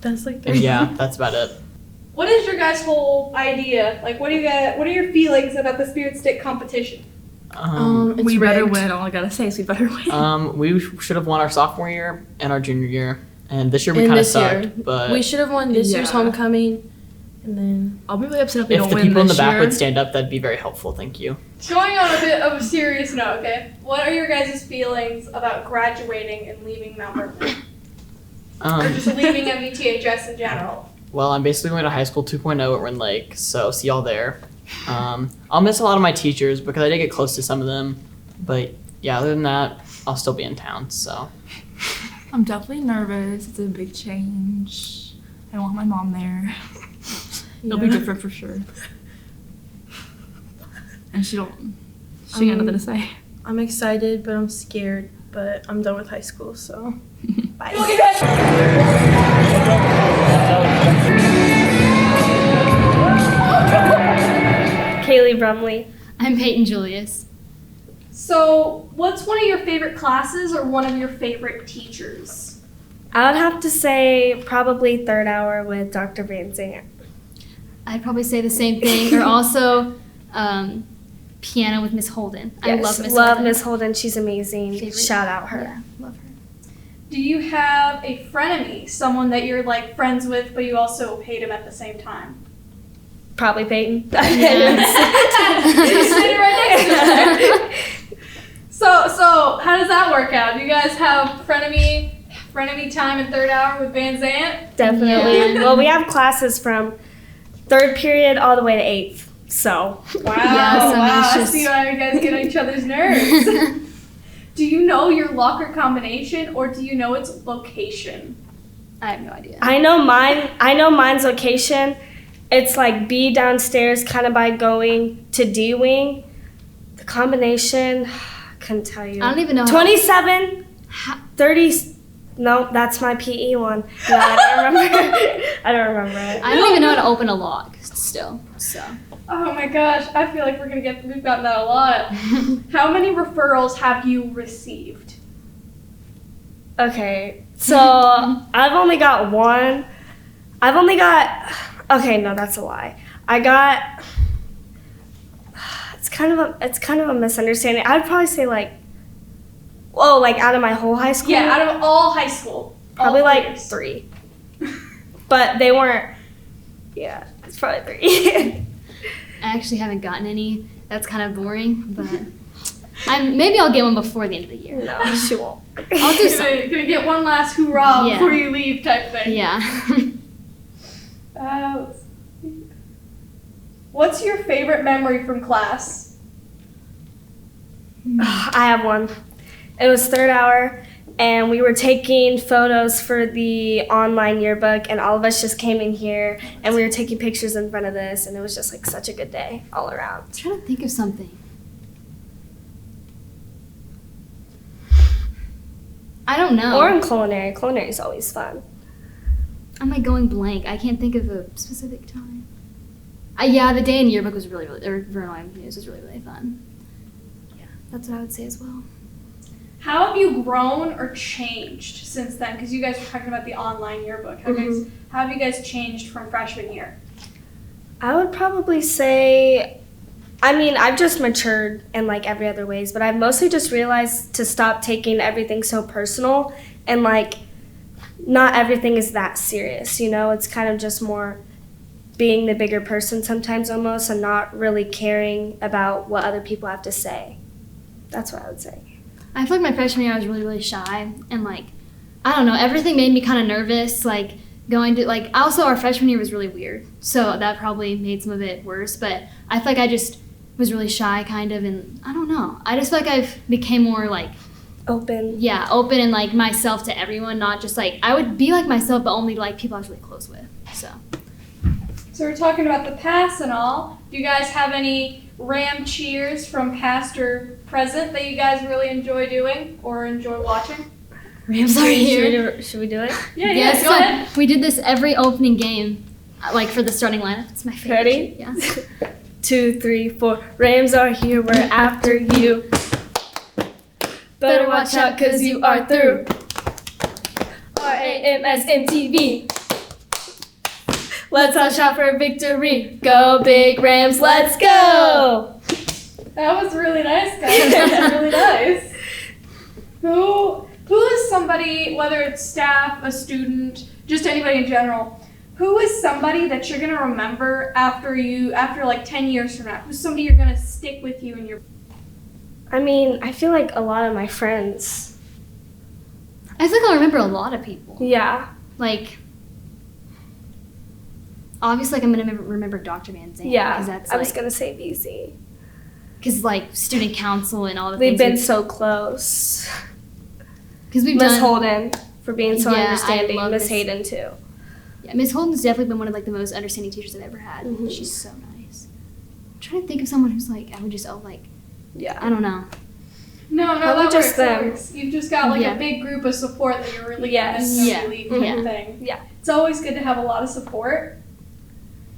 That's like And yeah, that's about it. What is your guys' whole idea? Like, what are your feelings about the Spirit Stick competition? We better win. All I gotta say is we better win. We should have won our sophomore year and our junior year, and this year we kind of sucked. But we should have won this year's homecoming, and then I'll be really upset if we don't win this year. If the people in the back year. would stand up, that'd be very helpful. Thank you. Going on a bit of a serious note, okay? What are your guys' feelings about graduating and leaving Mount Vernon? Or just leaving MVTHS in general? Well, I'm basically going to high school 2.0 at Wynn Lake, so see y'all there. I'll miss a lot of my teachers because I did get close to some of them, but yeah, other than that, I'll still be in town, so. I'm definitely nervous. It's a big change. I don't want my mom there. It'll be different for sure. And she got nothing to say. I'm excited, but I'm scared. But I'm done with high school, so bye. Kaylee Brumley. I'm Peyton Julius. So, what's one of your favorite classes or one of your favorite teachers? I would have to say probably third hour with Dr. Van Zandt. I'd probably say the same thing. Or also piano with Miss Holden. Yes, I love Miss Holden. Love Miss Holden. She's amazing. Favorite? Shout out her. Yeah, love her. Do you have a frenemy, someone that you're like friends with, but you also hate him at the same time? Probably Peyton. You're sitting right next to her. So how does that work out? Do you guys have frenemy time in third hour with Van Zant? Definitely. Well, we have classes from third period all the way to eighth. So. Wow. Yeah, wow. so I see why you guys get on each other's nerves. Do you know your locker combination or do you know its location? I have no idea. I know mine's location. It's like B downstairs, kind of by going to D wing. The combination, I couldn't tell you. I don't even know. 27, 30. No, that's my PE one. No, I don't remember. I don't remember it. I don't even know how to open a lock still. So. Oh my gosh, I feel like we've gotten that a lot. How many referrals have you received? Okay, so I've only got one. Okay, no, that's a lie. It's kind of a misunderstanding. I'd probably say like out of my whole high school. Yeah, out of all high school. Probably like 3. But they weren't. Yeah, it's probably 3. I actually haven't gotten any. That's kind of boring, but maybe I'll get one before the end of the year. No, she won't. I'll do something. Gonna get one last hoorah before you leave type thing. Yeah. What's your favorite memory from class? I have one. It was third hour, and we were taking photos for the online yearbook, and all of us just came in here, and we were taking pictures in front of this, and it was just like such a good day all around. I'm trying to think of something. I don't know. Or in culinary. Culinary is always fun. I'm like going blank. I can't think of a specific time. Yeah, the day in yearbook was really, or Vernon News was really, really fun. Yeah, that's what I would say as well. How have you grown or changed since then? Because you guys were talking about the online yearbook. How have you guys changed from freshman year? I would probably say, I've just matured in like every other ways, but I've mostly just realized to stop taking everything so personal and like not everything is that serious, It's kind of just more being the bigger person sometimes almost and not really caring about what other people have to say. That's what I would say. I feel like my freshman year I was really, really shy and like, I don't know, everything made me kind of nervous, like going to, like, also our freshman year was really weird. So that probably made some of it worse, but I feel like I just was really shy kind of, and I don't know. I just feel like I've became more like open. Yeah, open and like myself to everyone, not just like, I would be like myself, but only to like people I was really close with, so. So we're talking about the past and all. Do you guys have any Ram cheers from past or present that you guys really enjoy doing or enjoy watching? Rams are here. Should we do it? Yeah, go ahead. We did this every opening game, like for the starting lineup. It's my favorite. Ready? Yeah. 2, 3, 4. Rams are here. We're after you. Better watch out, cause you are through. RAMSMTV. Let's all shout for victory. Go Big Rams, let's go! That was really nice, guys. That was really nice. Who is somebody, whether it's staff, a student, just anybody in general, who is somebody that you're gonna remember after like 10 years from now? Who's somebody you're gonna stick with you in your... I feel like a lot of my friends. I feel like I'll remember a lot of people. Yeah. Like, obviously, like, I'm gonna remember Dr. Van Zandt. Yeah, that's, I was gonna say VZ. Because, like, student council and all the We've things. been so close. Because we've Miss done... Holden, for being so understanding. I love Miss Hayden, too. Yeah, Miss Holden's definitely been one of, like, the most understanding teachers I've ever had. Mm-hmm. She's so nice. I'm trying to think of someone who's, like, I would just, yeah. I don't know. No, Probably that just works, them. that works. You've just got, like, a big group of support that you're really gonna leave kind of thing. Yeah. It's always good to have a lot of support.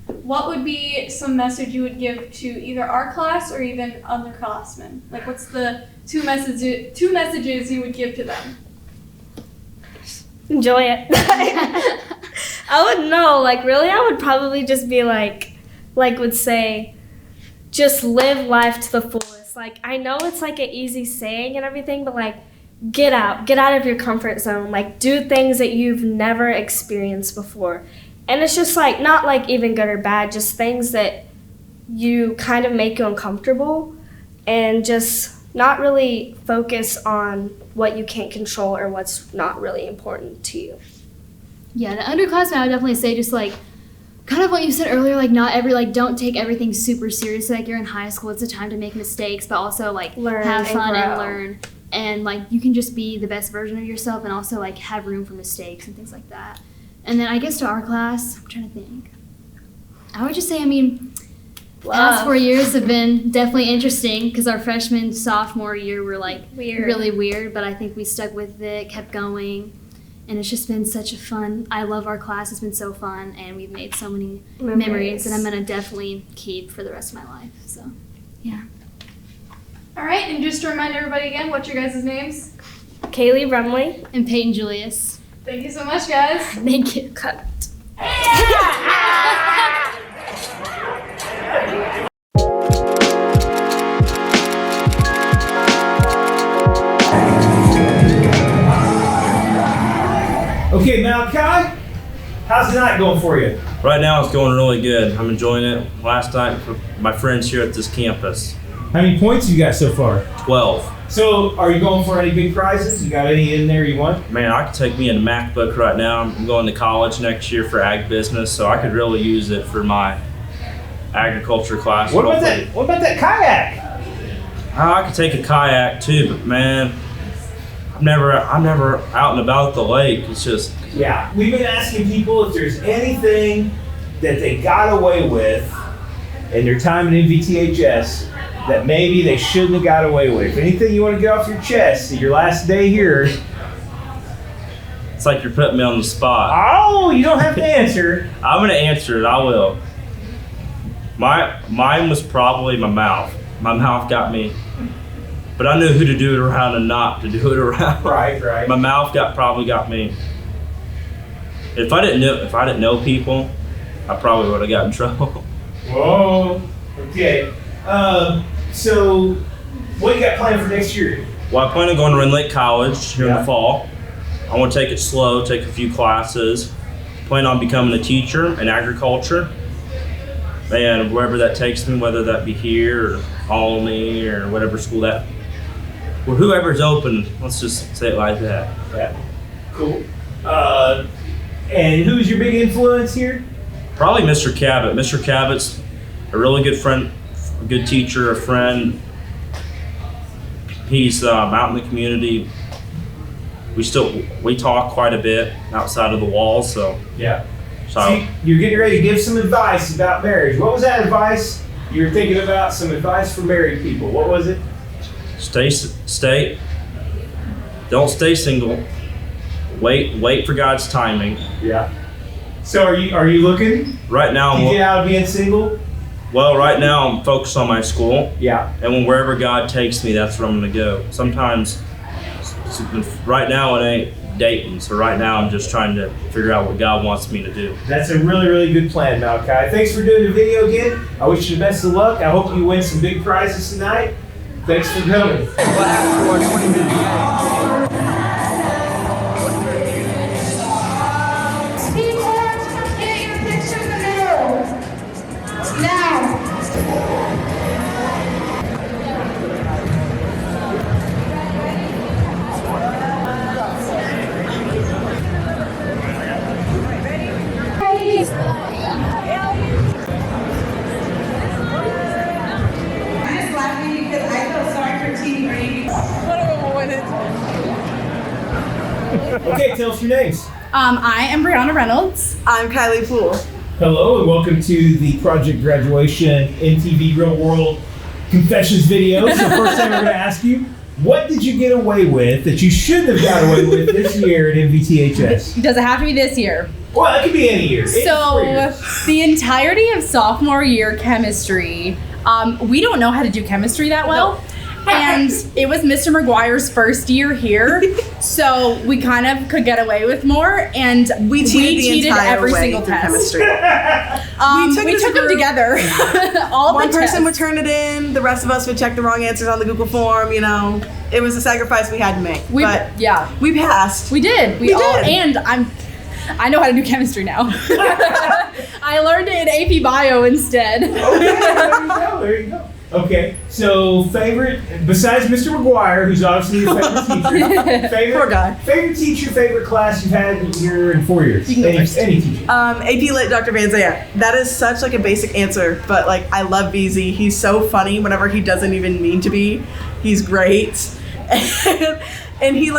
What would be some message you would give to either our class or even underclassmen? Like, what's the two messages you would give to them? Enjoy it. I would know, like, really, I would probably just be would say, just live life to the fullest. Like, I know it's like an easy saying and everything, but like, get out of your comfort zone. Like, do things that you've never experienced before. And it's just like, not like even good or bad, just things that you kind of make you uncomfortable, and just not really focus on what you can't control or what's not really important to you. Yeah, the underclassmen, I would definitely say just like, kind of what you said earlier, like don't take everything super seriously. Like you're in high school, it's a time to make mistakes, but also like have fun and learn. And like you can just be the best version of yourself and also like have room for mistakes and things like that. And then I guess to our class, I'm trying to think. I would just say, past 4 years have been definitely interesting because our freshman, sophomore year were like really weird, but I think we stuck with it, kept going. And it's just been such a fun, I love our class, it's been so fun, and we've made so many memories that I'm going to definitely keep for the rest of my life, so, yeah. All right, and just to remind everybody again, what's your guys' names? Kaylee Brumley. And Peyton Julius. Thank you so much, guys. Thank you. Cut. Okay, Malachi, how's the night going for you? Right now it's going really good. I'm enjoying it. Last night with my friends here at this campus. How many points you got so far? 12. So, are you going for any big prizes? You got any in there you want? Man, I could take me in a MacBook right now. I'm going to college next year for ag business, so I could really use it for my agriculture class. What about that kayak? I could take a kayak too, but man, I'm never out and about the lake. It's just we've been asking people if there's anything that they got away with in their time at MVTHS that maybe they shouldn't have got away with. Anything you want to get off your chest your last day here? It's like you're putting me on the spot. Oh, you don't have to answer. I'm gonna answer it. I will. Mine was probably my mouth. My mouth got me. But I knew who to do it around and not to do it around. Right. My mouth probably got me. If I didn't know people, I probably would have got in trouble. Whoa. Okay. So what you got planned for next year? Well, I plan on going to Rend Lake College here in the fall. I want to take it slow, take a few classes. Plan on becoming a teacher in agriculture. And wherever that takes me, whether that be here or Albany or whatever school that, or whoever's open, let's just say it like that. Yeah. Cool. And who's your big influence here? Probably Mr. Cabot. Mr. Cabot's a really good friend, a good teacher, a friend. He's out in the community. We talk quite a bit outside of the walls, so. Yeah. So see, you're getting ready to give some advice about marriage. What was that advice? You were thinking about some advice for married people. What was it? Don't stay single. Wait for God's timing. Yeah. So are you looking? Right now. You get out of being single? Well, right now I'm focused on my school. Yeah. And wherever God takes me, that's where I'm going to go. Sometimes, right now it ain't dating. So right now I'm just trying to figure out what God wants me to do. That's a really, really good plan, Malachi. Thanks for doing the video again. I wish you the best of luck. I hope you win some big prizes tonight. Thanks for coming. Okay, tell us your names. I am Brianna Reynolds. I'm Kylie Poole. Hello and welcome to the Project Graduation NTV Real World Confessions video. So first thing we're going to ask you, what did you get away with that you shouldn't have got away with this year at MVTHS? Does it have to be this year? Well, it could be any year. So the entirety of sophomore year chemistry, we don't know how to do chemistry that well. And it was Mr. McGuire's first year here, so we kind of could get away with more, and we cheated every single test. Chemistry. We took them together. One person would turn it in, the rest of us would check the wrong answers on the Google form. You know, it was a sacrifice we had to make. We passed. We did. We did. And I know how to do chemistry now. I learned it in AP Bio instead. Okay, there you go. Okay, so favorite, besides Mr. McGuire, who's obviously your favorite teacher, Poor guy. favorite teacher, favorite class you've had here in 4 years? You can go first. Any teacher. AP Lit, Dr. Van Zant. That is such like a basic answer, but like I love BZ. He's so funny whenever he doesn't even mean to be. He's great, and he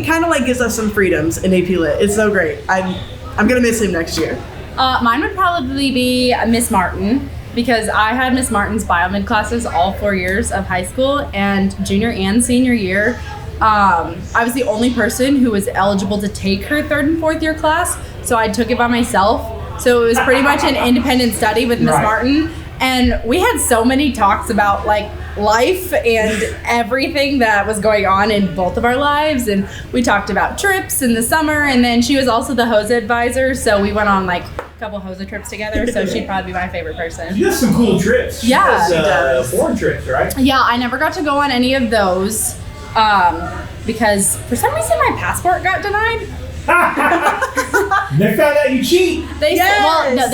kind of like gives us some freedoms in AP Lit. It's so great. I'm gonna miss him next year. Mine would probably be Miss Martin, because I had Miss Martin's biomed classes all 4 years of high school, and junior and senior year. I was the only person who was eligible to take her 3rd and 4th year class, so I took it by myself. So it was pretty much an independent study with Miss Martin, and we had so many talks about like life and everything that was going on in both of our lives, and we talked about trips in the summer, and then she was also the HOSA advisor, so we went on like a couple HOSA trips together, so she'd probably be my favorite person. She does some cool trips. She does, foreign trips, right? Yeah, I never got to go on any of those because for some reason my passport got denied. They found out you cheat. They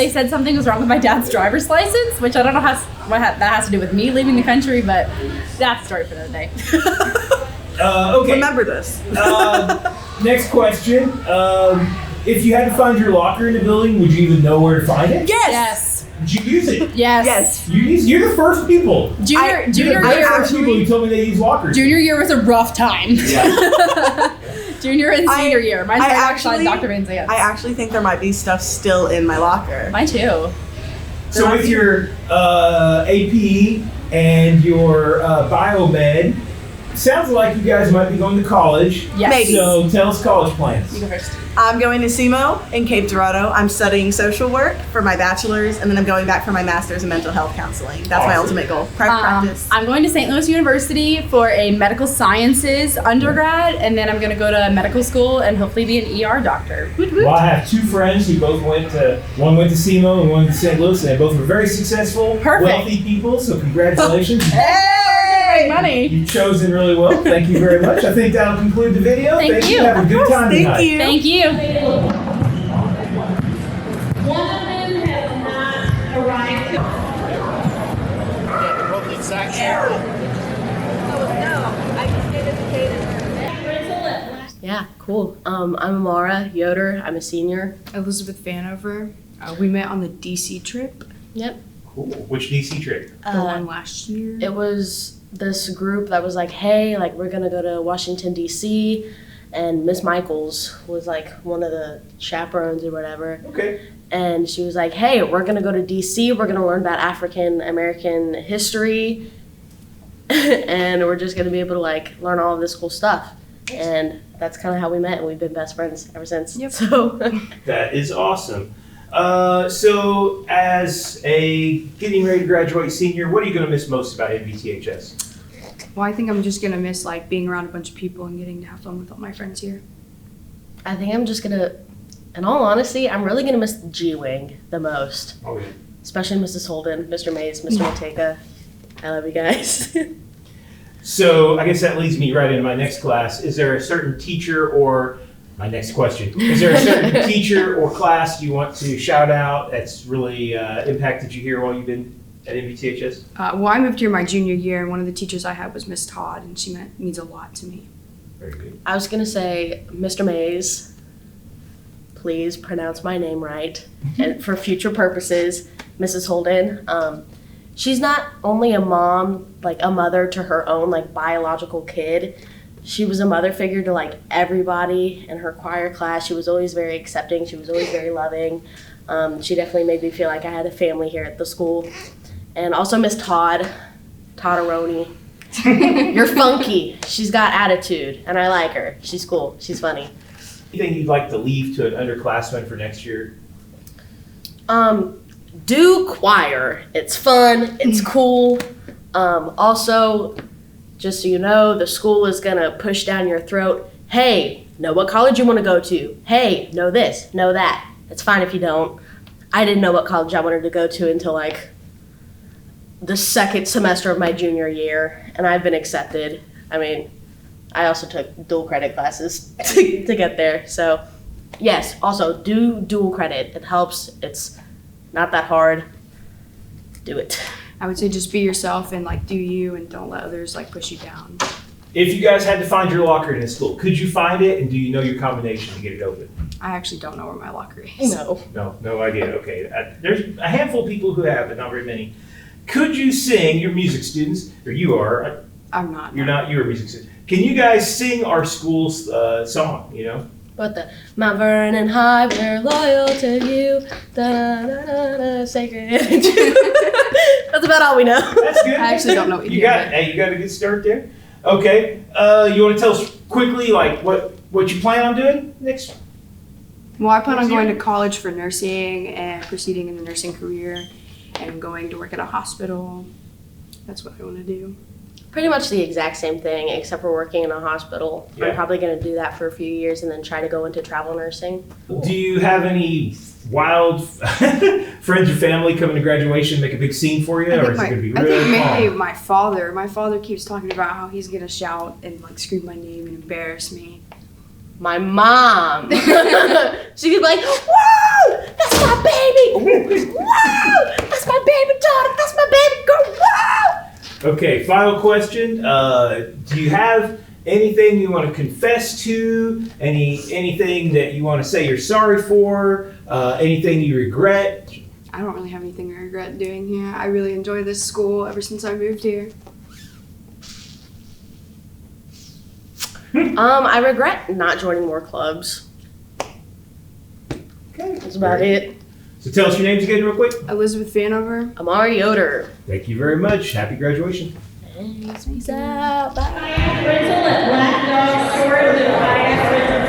said something was wrong with my dad's driver's license, which I don't know what that has to do with me leaving the country, but that's a story for another day. Okay. Remember this. Next question. If you had to find your locker in the building, would you even know where to find it? Yes. Did you use it? Yes. You're the first people. Junior You're the first people who told me they use lockers. Junior year was a rough time. Yeah. Junior and senior year. Mine's right outside Dr. Van Zant's. I actually think there might be stuff still in my locker. Mine too. So with your AP and your biomed, sounds like you guys might be going to college. Yes. Maybe. So tell us college plans. You go first. I'm going to SEMO in Cape Girardeau. I'm studying social work for my bachelor's, and then I'm going back for my master's in mental health counseling. That's my ultimate goal. Private practice. I'm going to St. Louis University for a medical sciences undergrad, and then I'm going to go to medical school and hopefully be an ER doctor. Well, I have two friends who both one went to SEMO and one to St. Louis, and they both were very successful, wealthy people, so congratulations. Hey, money. You've chosen really well. Thank you very much. I think that'll conclude the video. Thank you. Have a good time tonight. Thank you. Thank you. One of them has not arrived. Yeah, cool. I'm Amara Yoder. I'm a senior. Elizabeth Vanover. We met on the DC trip. Yep. Cool. Which DC trip? The one last year. It was this group that was like, hey, like we're gonna go to Washington DC, and Miss Michaels was like one of the chaperones or whatever. Okay. And she was like, hey, we're gonna go to DC. We're gonna learn about African American history, and we're just gonna be able to like learn all of this cool stuff. And that's kind of how we met, and we've been best friends ever since. Yep. So that is awesome. So as a getting ready to graduate senior, what are you going to miss most about MVTHS? Well, I think I'm just going to miss like being around a bunch of people and getting to have fun with all my friends here. I think I'm just gonna, in all honesty, I'm really gonna miss the G-Wing the most. Oh, yeah. Especially Mrs. Holden, Mr. Mays, Mr. Mateka. I love you guys. So I guess that leads me right into my next class. Is there a certain teacher or my next question? Is there a certain teacher or class you want to shout out that's really impacted you here while you've been at MVTHS? Well, I moved here my junior year, and one of the teachers I had was Miss Todd, and she means a lot to me. Very good. I was gonna say, Mr. Mays, please pronounce my name right, and for future purposes, Mrs. Holden. She's not only a mom, like a mother to her own like biological kid. She was a mother figure to like everybody in her choir class. She was always very accepting. She was always very loving. She definitely made me feel like I had a family here at the school. And also Miss Toddaroni. You're funky. She's got attitude, and I like her. She's cool. She's funny. Anything you'd like to leave to an underclassman for next year? Do choir. It's fun. It's cool. Also, just so you know, the school is gonna push down your throat. Hey, know what college you want to go to. Hey, know this, know that. It's fine if you don't. I didn't know what college I wanted to go to until like the second semester of my junior year, and I've been accepted. I mean, I also took dual credit classes to get there. So, yes, also do dual credit. It helps. It's not that hard. Do it. I would say just be yourself and like do you, and don't let others like push you down. If you guys had to find your locker in this school, could you find it, and do you know your combination to get it open? I actually don't know where my locker is. No idea. Okay, there's a handful of people who have, but not very many. Could you sing? You're music students, or you are. I'm not. You're not. You're a music student. Can you guys sing our school's song? You know. But the Mount Vernon High, we're loyal to you. Da, da, da, da, sacred. That's about all we know. That's good. I actually don't know what you got. Hey, you got a good start there. Okay. You want to tell us quickly, like what you plan on doing next? Well, I plan on going to college for nursing and proceeding in the nursing career and going to work at a hospital. That's what I want to do. Pretty much the exact same thing, except for working in a hospital. Yeah. I'm probably going to do that for a few years and then try to go into travel nursing. Do you have any wild friends or family coming to graduation make a big scene for you, or is it going to be really I think maybe calm? my father. My father keeps talking about how he's going to shout and like scream my name and embarrass me. My mom. She could be like, "Whoa, that's my baby! Whoa, that's my baby daughter! That's my baby girl! Whoa!" Okay, final question. Do you have anything you want to confess to? Anything that you want to say you're sorry for? Anything you regret? I don't really have anything I regret doing here. I really enjoy this school ever since I moved here. I regret not joining more clubs. Okay, that's about it. So tell us your names again real quick. Elizabeth Vanover. Amari Yoder. Thank you very much. Happy graduation. Thanks. Peace out. Bye. Rental at Black Dog Storage and Kayak Rental.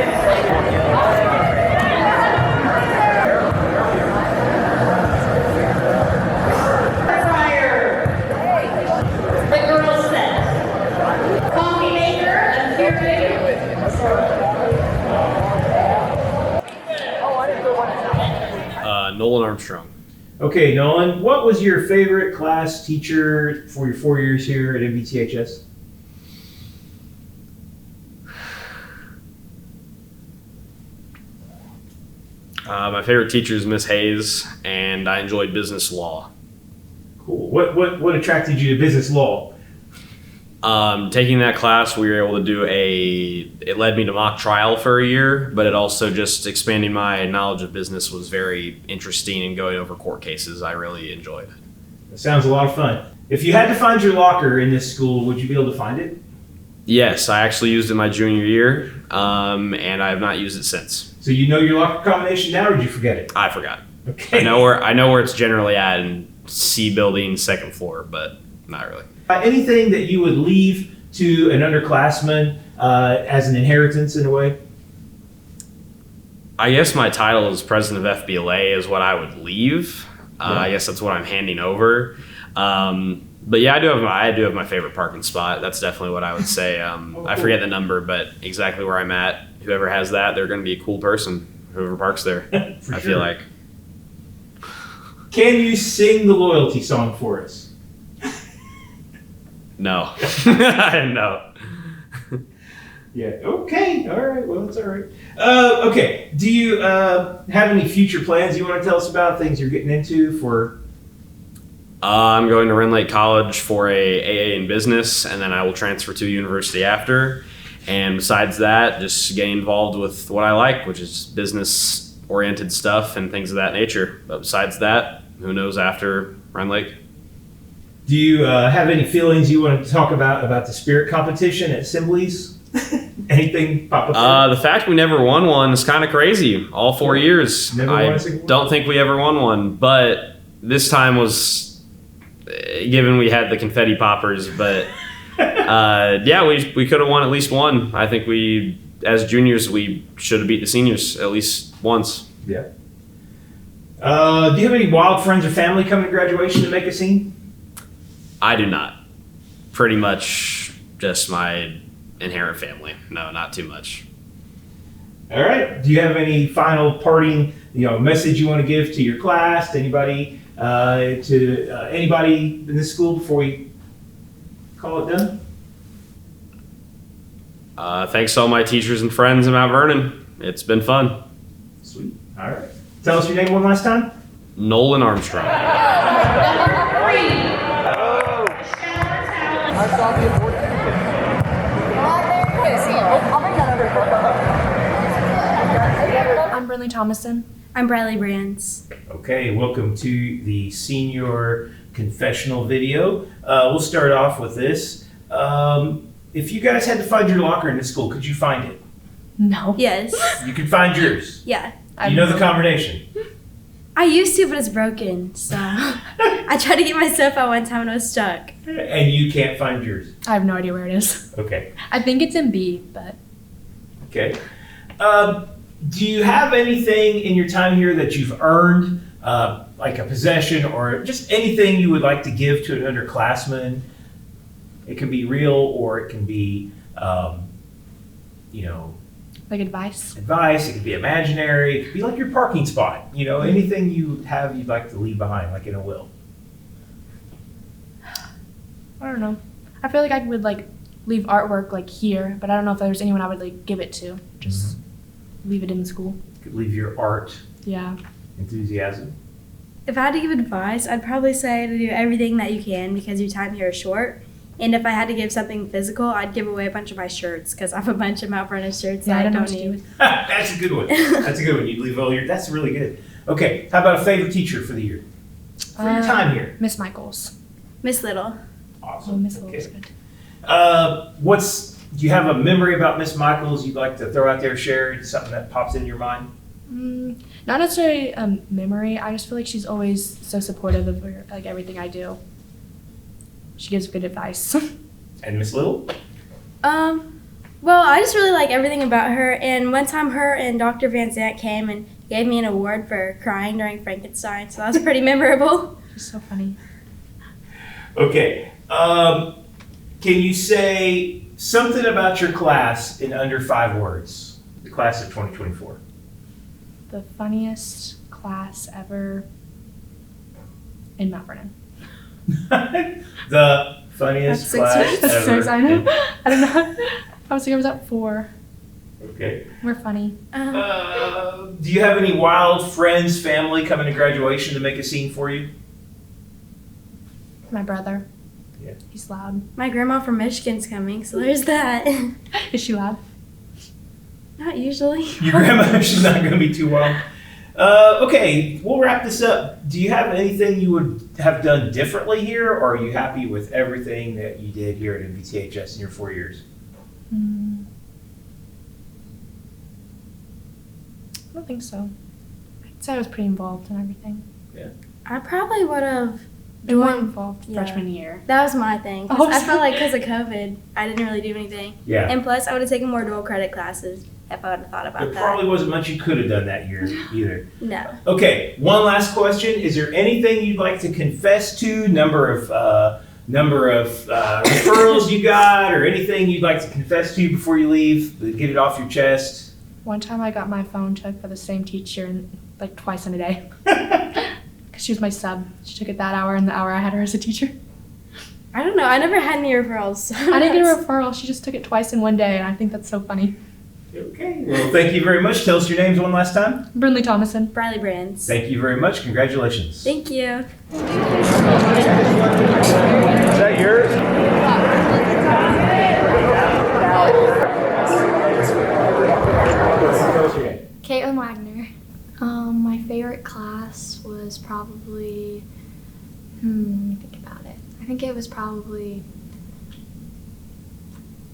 The girls set. Coffee maker and Keurig. Nolan Armstrong. Okay, Nolan, what was your favorite class teacher for your 4 years here at MVTHS? My favorite teacher is Miss Hayes, and I enjoyed business law. Cool. What attracted you to business law? Taking that class, we were able to do it led me to mock trial for a year, but it also just expanding my knowledge of business was very interesting, and going over court cases, I really enjoyed it. That sounds a lot of fun. If you had to find your locker in this school, would you be able to find it? Yes, I actually used it my junior year, and I have not used it since. So you know your locker combination now, or did you forget it? I forgot. Okay. I know where it's generally at in C building, second floor, but not really. Anything that you would leave to an underclassman as an inheritance in a way? I guess my title as president of FBLA is what I would leave. Yeah. I guess that's what I'm handing over. But yeah, I do have my favorite parking spot. That's definitely what I would say. I forget the number, but exactly where I'm at. Whoever has that, they're going to be a cool person. Whoever parks there, I feel like. Can you sing the loyalty song for us? No. No. Yeah. Okay. All right. Well, that's all right. Okay. Do you have any future plans you want to tell us about? Things you're getting into for? I'm going to Rend Lake College for a AA in business, and then I will transfer to university after. And besides that, just getting involved with what I like, which is business-oriented stuff and things of that nature. But besides that, who knows after Rend Lake? Do you have any feelings you want to talk about the spirit competition at Assemblies? Anything pop up? The fact we never won one is kind of crazy. All 4 years. Never won I a single one? don't think we ever won one, but this time was, given we had the confetti poppers, but yeah, we could have won at least one. I think we, as juniors, we should have beat the seniors at least once. Yeah. Do you have any wild friends or family coming to graduation to make a scene? I do not. Pretty much just my inherent family. No, not too much. All right. Do you have any final parting, message you want to give to your class, to anybody, anybody in this school before we call it done? Thanks to all my teachers and friends in Mount Vernon. It's been fun. Sweet. All right. Tell us your name one last time. Nolan Armstrong. Number 3. I'm Brinley Thomason. I'm Briley Brands. Okay, welcome to the senior confessional video. We'll start off with this. If you guys had to find your locker in this school, could you find it? No. Yes. You can find yours. Yeah. You know the combination. I used to, but it's broken. So I tried to get my stuff out one time and I was stuck. And you can't find yours. I have no idea where it is. Okay. I think it's in B, but Okay. Do you have anything in your time here that you've earned, like a possession or just anything you would like to give to an underclassman? It can be real or it can be, like advice. advice. It could be imaginary. It could be like your parking spot. Anything you have you'd like to leave behind, like in a will. I don't know. I feel like I would like leave artwork like here, but I don't know if there's anyone I would like give it to. Just leave it in the school. You could leave your art Yeah. enthusiasm. If I had to give advice, I'd probably say to do everything that you can because your time here is short. And if I had to give something physical, I'd give away a bunch of my shirts because I have a bunch of Mount Vernon shirts Yeah, that I know don't what to do need. with- That's a good one. That's a good one. You'd leave all your. That's really good. Okay. How about a favorite teacher for the year? For your time here. Miss Michaels. Miss Little. Awesome. Oh, Miss Little's good. Do you have a memory about Miss Michaels you'd like to throw out there, share? Something that pops in your mind? Not necessarily a memory. I just feel like she's always so supportive of like everything I do. She gives good advice. And Miss Little? Well, I just really like everything about her. And one time her and Dr. Van Zant came and gave me an award for crying during Frankenstein. So that was pretty memorable. She's so funny. Okay. Can you say something about your class in under 5 words? The class of 2024. The funniest class ever in Mount Vernon. The funniest class That's ever. 6, I know. I don't know. I was thinking I was at 4. Okay. We're funny. Do you have any wild friends, family coming to graduation to make a scene for you? My brother. Yeah. He's loud. My grandma from Michigan's coming, so there's that. Is she loud? Not usually. Your grandma, she's not going to be too wild. Okay, we'll wrap this up. Do you have anything you would have done differently here, or are you happy with everything that you did here at MVTHS in your 4 years? I don't think so. I'd say I was pretty involved in everything. Yeah. I probably would have been more involved Yeah. freshman year. That was my thing. 'Cause Oh, I felt like because of COVID, I didn't really do anything. Yeah. And plus, I would have taken more dual credit classes if I would have thought about There that. probably wasn't much you could have done that year either. No. Okay, one last question. Is there anything you'd like to confess to? Number of referrals you got, or anything you'd like to confess to before you leave? Get it off your chest. One time I got my phone took by the same teacher like twice in a day. Because she was my sub. She took it that hour and the hour I had her as a teacher. I don't know. I never had any referrals. So I didn't get a referral. She just took it twice in one day, and I think that's so funny. Okay, well, thank you very much. Tell us your names one last time. Brinley Thomason. Briley Brands. Thank you very much. Congratulations. Thank you. Is that yours? Caitlin Wagner. My favorite class was probably, let me think about it. I think it was probably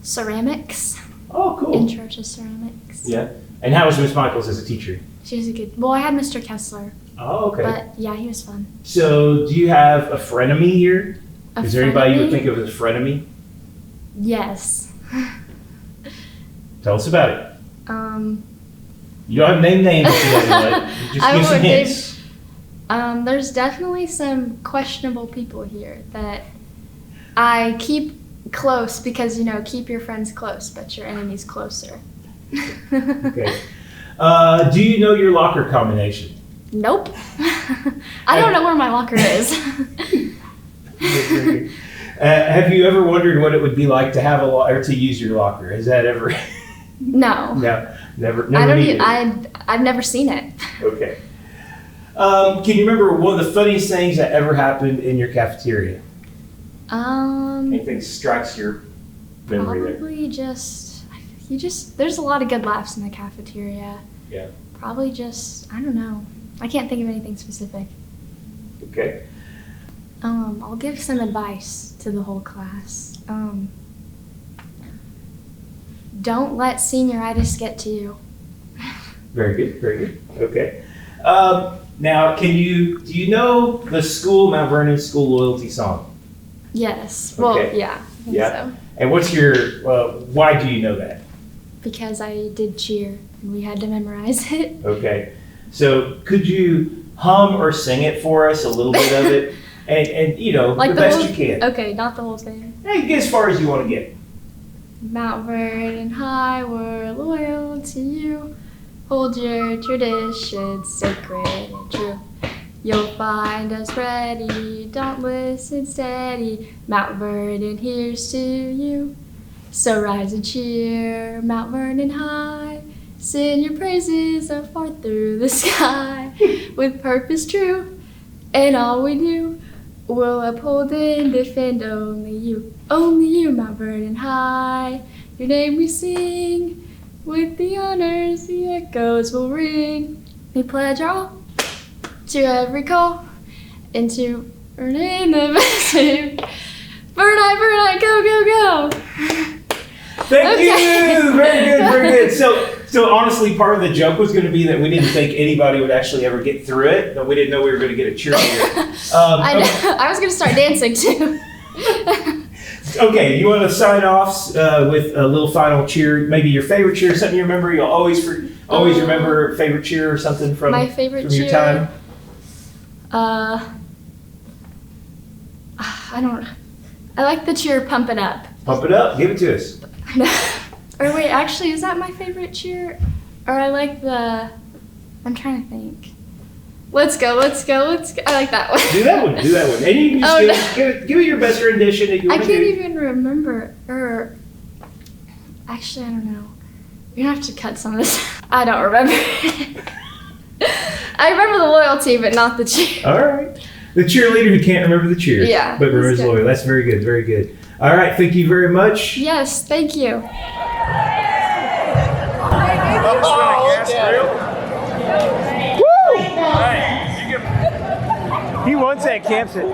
ceramics. Oh, cool. Intro to ceramics. Yeah. And how was Miss Michaels as a teacher? She was a good, well, I had Mr. Kessler. Oh, okay. But yeah, he was fun. So, do you have a frenemy here? A Is there anybody you would frenemy? think of as a frenemy? Yes. Tell us about it. Um, You don't have to name names if you don't know it. Just I give some would hints. there's definitely some questionable people here that I keep close because, keep your friends close, but your enemies closer. Okay. Do you know your locker combination? Nope. I don't know where my locker is. Have you ever wondered what it would be like to have or to use your locker? Has that ever? No. No, never. I don't. needed. I've never seen it. Okay. Can you remember one of the funniest things that ever happened in your cafeteria? Anything strikes your memory there? Probably there's a lot of good laughs in the cafeteria. Yeah. Probably just, I don't know. I can't think of anything specific. Okay. I'll give some advice to the whole class. Don't let senioritis get to you. Very good, very good. Okay. Now, do you know the Mount Vernon School Loyalty Song? Yes. Well, Okay. yeah. I think Yeah. so. And what's your, why do you know that? Because I did cheer and we had to memorize it. Okay. So could you hum or sing it for us, a little bit of it? And the best you can. Okay, not the whole thing. Hey, get as far as you want to get. Mount Vernon High, we're loyal to you. Hold your traditions sacred and true. You'll find us ready, dauntless and steady. Mount Vernon, here's to you. So rise and cheer, Mount Vernon High. Sing your praises afar through the sky. With purpose true, and all we do, we'll uphold and defend only you. Only you, Mount Vernon High. Your name we sing. With the honors, the echoes will ring. We pledge all to every call, and to earn in the best. Burn, go, go, go. Thank you. Very good, very good. So honestly, part of the joke was going to be that we didn't think anybody would actually ever get through it, but we didn't know we were going to get a cheerleader. I know. I was going to start dancing too. Okay, you want to sign off with a little final cheer? Maybe your favorite cheer, something you remember. You'll always remember a favorite cheer or something from my favorite from cheer. your time. I don't. I like the cheer "Pump It Up." Pump it up. Give it to us. Or wait, actually, is that my favorite cheer? Or I like the. I'm trying to think. Let's go, let's go, let's go. I like that one. Do that one. And you can just give it your best rendition that you I want to can't do. even remember. Or actually, I don't know. You're gonna have to cut some of this. I don't remember. I remember the loyalty, but not the cheer. All right. The cheerleader who can't remember the cheers, Yeah, but remembers that's good. loyal. That's very good, very good. All right, thank you very much. Yes, thank you. He wants that campsite.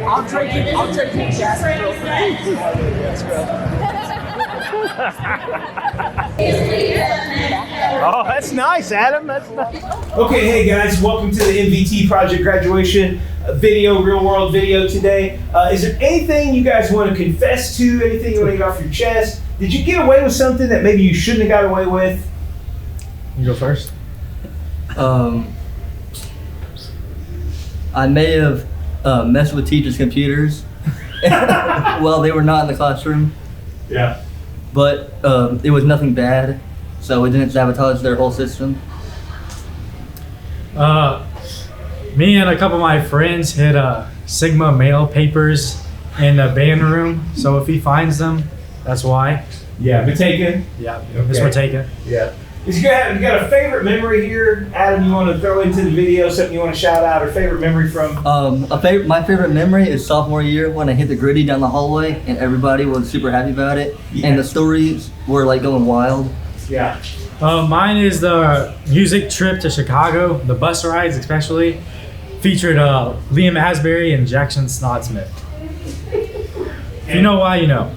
I'll trade you gas grill. Oh, that's nice, Adam. That's nice. Okay, hey guys, welcome to the MVT Project graduation video, real world video today. Is there anything you guys want to confess to? Anything you want to get off your chest? Did you get away with something that maybe you shouldn't have got away with? You go first. I may have messed with teachers' computers while they were not in the classroom. Yeah. But it was nothing bad, so it didn't sabotage their whole system. Me and a couple of my friends hid Sigma mail papers in the band room, so if he finds them, that's why. Yeah, Mateka? Yeah, Okay. Miss Mateka. Yeah. You got a favorite memory here, Adam? You want to throw into the video something you want to shout out, or favorite memory from? My favorite memory is sophomore year when I hit the gritty down the hallway and everybody was super happy about it, and the stories were like going wild. Yeah. Mine is the music trip to Chicago, the bus rides especially, featured Liam Asbury and Jackson Snodsmith. If you know why, you know.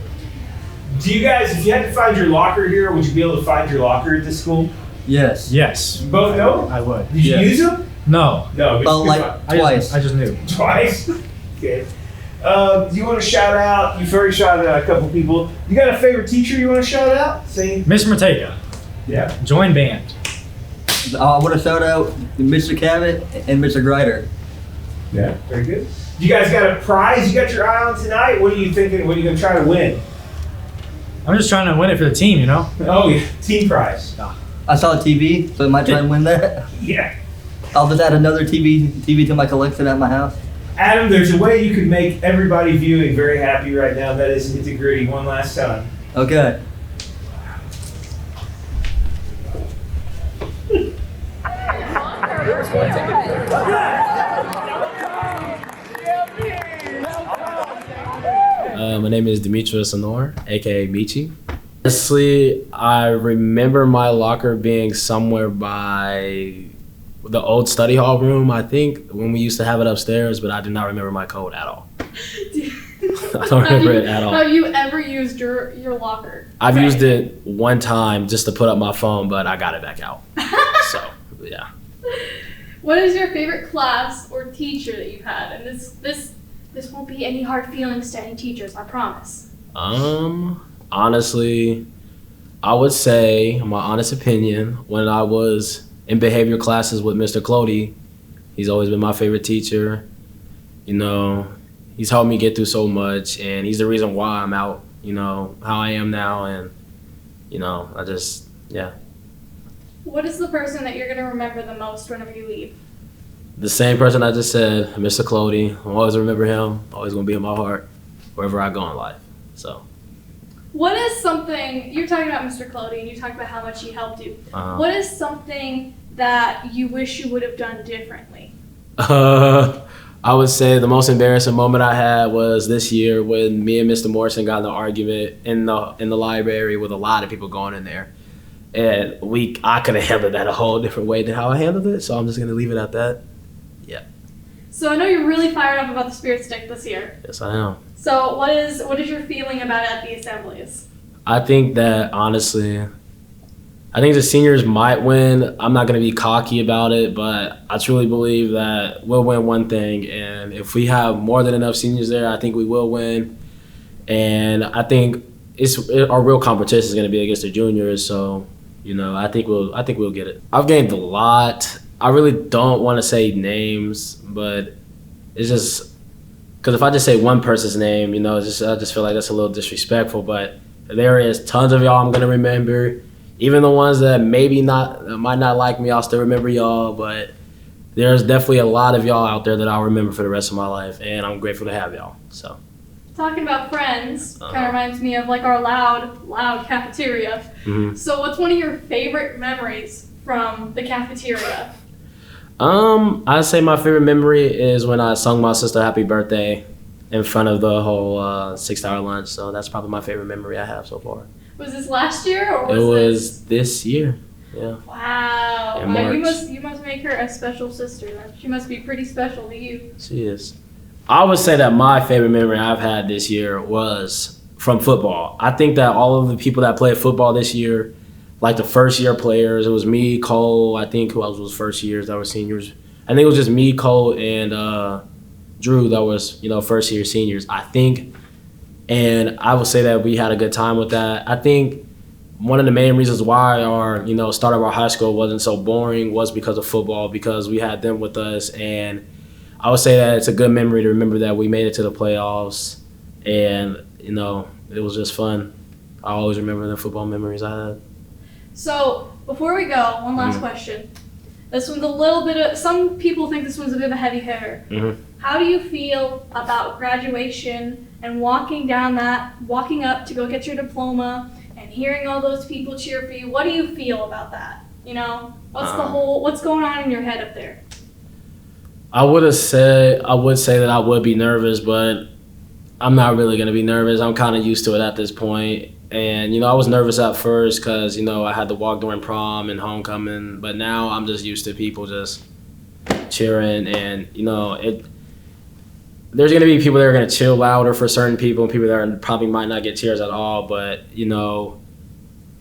Do you guys, if you had to find your locker here, would you be able to find your locker at this school? Yes. Yes. You both know? I would. Did you use them? No. No. Oh, like twice. I just knew. Twice? Okay. Do you want to shout out? You've already shouted out a couple people. You got a favorite teacher you want to shout out? Say. Miss Mateka. Yeah. Join band. I want to shout out Mr. Cabot and Mr. Grider. Yeah, very good. You guys got a prize you got your eye on tonight? What are you thinking? What are you going to try to win? I'm just trying to win it for the team, you know? Oh, yeah. Team prize. I saw a TV, so I might try and win that. Yeah. I'll just add another TV to my collection at my house. Adam, there's a way you can make everybody viewing very happy right now. That is hit the gritty one last time. Okay. My name is Demetrius Honor, aka Michi. Honestly, I remember my locker being somewhere by the old study hall room, I think, when we used to have it upstairs, but I do not remember my code at all. I don't remember it at all. Have you ever used your locker? I've used it one time just to put up my phone, but I got it back out. So, yeah. What is your favorite class or teacher that you've had? And this won't be any hard feelings to any teachers, I promise. Honestly, I would say, my honest opinion, when I was in behavior classes with Mr. Clody, he's always been my favorite teacher. You know, he's helped me get through so much, and he's the reason why I'm out, you know, how I am now, and, you know, yeah. What is the person that you're going to remember the most whenever you leave? The same person I just said, Mr. Clody. I'll always remember him, always going to be in my heart wherever I go in life, so. What is something, you're talking about Mr. Clody and you talked about how much he helped you. What is something that you wish you would have done differently? I would say the most embarrassing moment I had was this year when me and Mr. Morrison got in an argument in the library with a lot of people going in there. And I could have handled that a whole different way than how I handled it, so I'm just going to leave it at that. Yeah. So I know you're really fired up about the Spirit Stick this year. Yes, I am. So what is your feeling about it at the assemblies? I think that, honestly, I think the seniors might win. I'm not going to be cocky about it, but I truly believe that we'll win one thing. And if we have more than enough seniors there, I think we will win. And I think our real competition is going to be against the juniors. So, you know, I think we'll get it. I've gained a lot. I really don't want to say names, but it's just because if I just say one person's name, you know, I just feel like that's a little disrespectful. But there is tons of y'all I'm going to remember. Even the ones that might not like me, I'll still remember y'all, but there's definitely a lot of y'all out there that I'll remember for the rest of my life, and I'm grateful to have y'all, so. Talking about friends kind of reminds me of like our loud cafeteria. Mm-hmm. So what's one of your favorite memories from the cafeteria? I'd say my favorite memory is when I sung my sister happy birthday in front of the whole 6-hour lunch, so that's probably my favorite memory I have so far. Was this last year or It was this year, yeah. Wow. In March. You must make her a special sister then. She must be pretty special to you. She is. I would say that my favorite memory I've had this year was from football. I think that all of the people that played football this year, like the first year players, it was me, Cole, I think who else was first years that were seniors. I think it was just me, Cole, and Drew that was, you know, first year seniors, I think. And I would say that we had a good time with that. I think one of the main reasons why our, you know, start of our high school wasn't so boring was because of football, because we had them with us. And I would say that it's a good memory to remember that we made it to the playoffs. And, you know, it was just fun. I always remember the football memories I had. So before we go, one last question. This one's a little bit of, some people think this one's a bit of a heavy hitter. Mm-hmm. How do you feel about graduation and walking up to go get your diploma and hearing all those people cheer for you? What do you feel about that? You know, what's going on in your head up there? I would say that I would be nervous, but I'm not really going to be nervous. I'm kind of used to it at this point. And, you know, I was nervous at first because, you know, I had to walk during prom and homecoming. But now I'm just used to people just cheering. And, you know, there's going to be people that are going to cheer louder for certain people and people that probably might not get cheers at all. But, you know,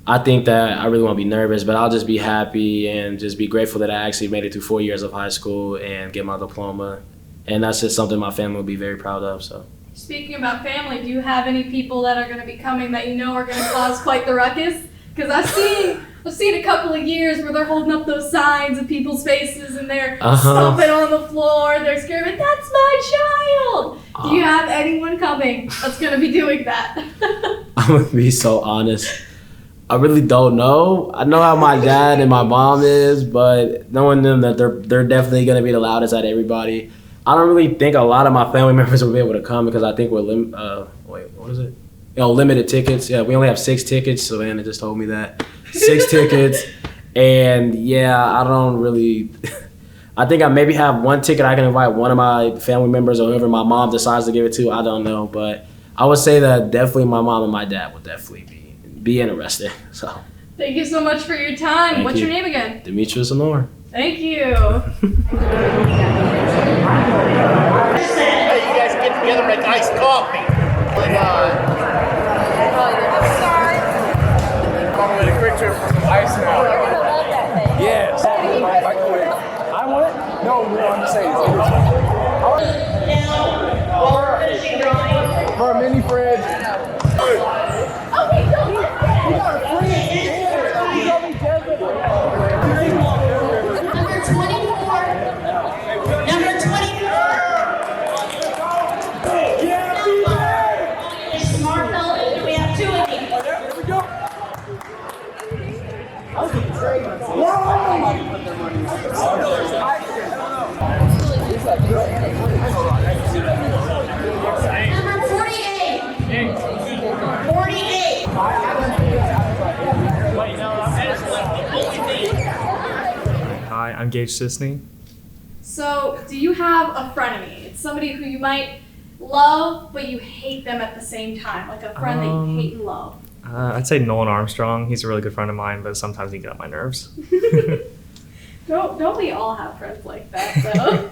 I think that I really won't be nervous. But I'll just be happy and just be grateful that I actually made it through 4 years of high school and get my diploma. And that's just something my family will be very proud of, so. Speaking about family, do you have any people that are going to be coming that you know are going to cause quite the ruckus? Because I've seen a couple of years where they're holding up those signs of people's faces and they're stomping on the floor. They're screaming, "That's my child!" Do you have anyone coming that's going to be doing that? I'm going to be so honest. I really don't know. I know how my dad and my mom is, but knowing them that they're definitely going to be the loudest at everybody. I don't really think a lot of my family members will be able to come because I think we're limited tickets. Yeah, we only have 6 tickets. So Anna just told me that 6 tickets, and yeah, I don't really. I think I maybe have 1 ticket I can invite one of my family members or whoever my mom decides to give it to. I don't know, but I would say that definitely my mom and my dad would definitely be interested. So Thank you so much for your time. Thank What's you. your name again? Demetrius and Nora. Thank you. Hey, you guys get together and make iced coffee. I'm going to quick trip for some ice now. Yes. I want it? No, I'm just saying. For a mini fridge. Number 24. Martel, we have two of these. Here we go. Number 48. 48. Hi, I'm Gage Sisney. So, do you have a frenemy? It's somebody who you might love, but you hate them at the same time, like a friend that you hate and love. I'd say Nolan Armstrong. He's a really good friend of mine, but sometimes he get on my nerves. Don't we all have friends like that, though?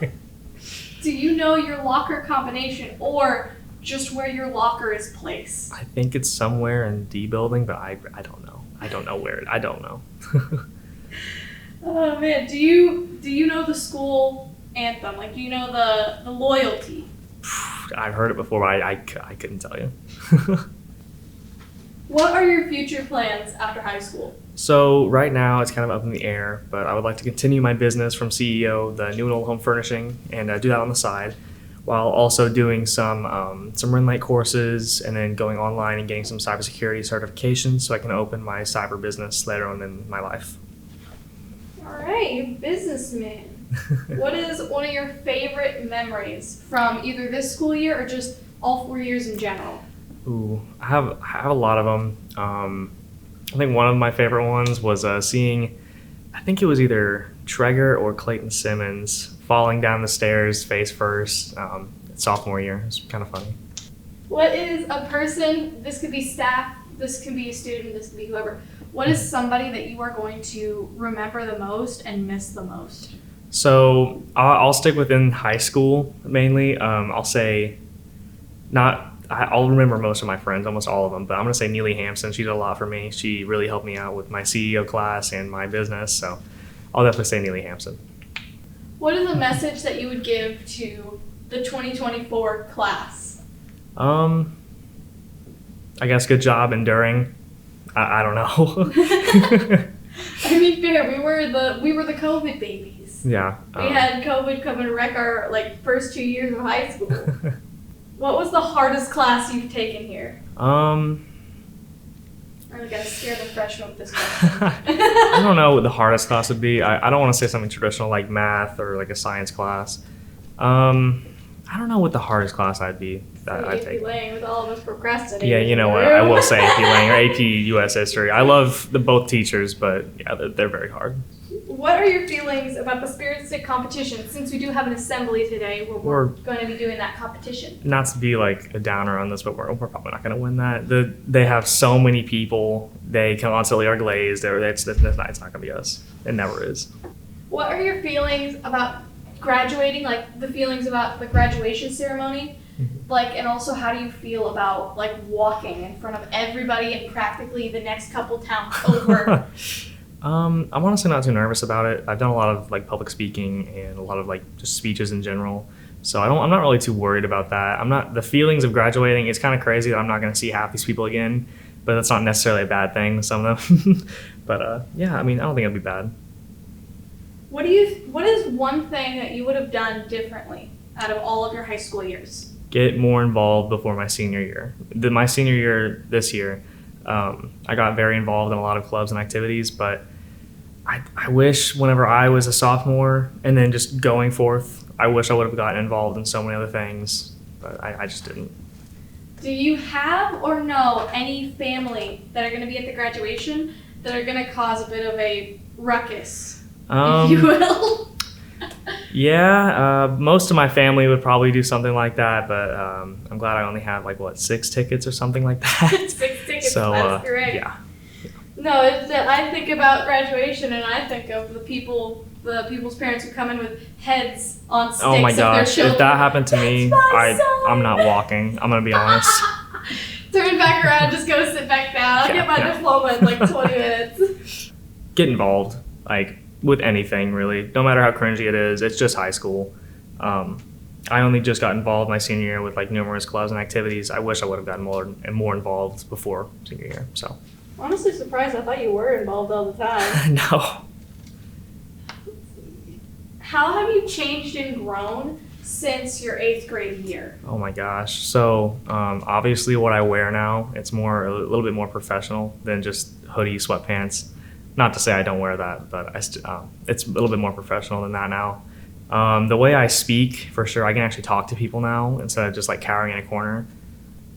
Do you know your locker combination or just where your locker is placed? I think it's somewhere in D building, but I don't know. I don't know where. I don't know. Oh man, do you know the school anthem? Like, do you know the loyalty? I've heard it before, but I couldn't tell you. What are your future plans after high school? So right now it's kind of up in the air, but I would like to continue my business from CEO, the new and old home furnishing, and do that on the side, while also doing some Renlight courses and then going online and getting some cybersecurity certifications so I can open my cyber business later on in my life. All right, you're a businessman. What is one of your favorite memories from either this school year or just all 4 years in general? Ooh, I have a lot of them. I think one of my favorite ones was seeing, I think it was either Traeger or Clayton Simmons falling down the stairs face first sophomore year. It was kind of funny. What is a person, this could be staff, this could be a student, this could be whoever, what is somebody that you are going to remember the most and miss the most? So I'll stick within high school mainly. I'll say I'll remember most of my friends, almost all of them, but I'm going to say Neely Hampson. She did a lot for me. She really helped me out with my CEO class and my business, so I'll definitely say Neely Hampson. What is a message that you would give to the 2024 class? I guess good job enduring. I don't know. I mean, fair. We were the COVID babies. Yeah. We had COVID come and wreck our first 2 years of high school. What was the hardest class you've taken here? I really gotta scare the freshmen with this question. I don't know what the hardest class would be. I don't want to say something traditional like math or like a science class. I don't know what the hardest class I'd be. I'd take. AP Lang with all of us procrastinating. Yeah, you know what? I will say AP Lang or AP US History. I love both teachers, but yeah, they're very hard. What are your feelings about the spirit stick competition? Since we do have an assembly today where we're going to be doing that competition. Not to be like a downer on this, but we're probably not going to win that. They have so many people. They constantly are glazed. It's not going to be us. It never is. What are your feelings about graduating? Like the feelings about the graduation ceremony? And also how do you feel about walking in front of everybody and practically the next couple towns over? I'm honestly not too nervous about it. I've done a lot of public speaking and a lot of just speeches in general. So I'm not really too worried about that. The feelings of graduating, it's kind of crazy that I'm not going to see half these people again, but that's not necessarily a bad thing, some of them. But yeah, I don't think it'll be bad. What is one thing that you would have done differently out of all of your high school years? Get more involved before my senior year. My senior year this year, I got very involved in a lot of clubs and activities, but I wish whenever I was a sophomore and then just going forth, I wish I would have gotten involved in so many other things, but I just didn't. Do you have or know any family that are going to be at the graduation that are going to cause a bit of a ruckus, if you will? Yeah, most of my family would probably do something like that, but I'm glad I only have 6 tickets or something like that. 6 tickets, So, that's great. yeah. No, it's that I think about graduation and I think of the people's parents who come in with heads on sticks Oh my of their gosh, children. if that happened to me, I'm not walking. I'm gonna be honest. Turn back around, just go sit back down. I'll get my diploma in 20 minutes. Get involved, with anything really. No matter how cringy it is, it's just high school. I only just got involved my senior year with numerous clubs and activities. I wish I would have gotten more involved before senior year. So. Honestly surprised. I thought you were involved all the time. No. How have you changed and grown since your 8th grade year? Oh my gosh. So obviously what I wear now, it's a little bit more professional than just hoodie, sweatpants. Not to say I don't wear that, but it's a little bit more professional than that now. The way I speak, for sure, I can actually talk to people now instead of just cowering in a corner.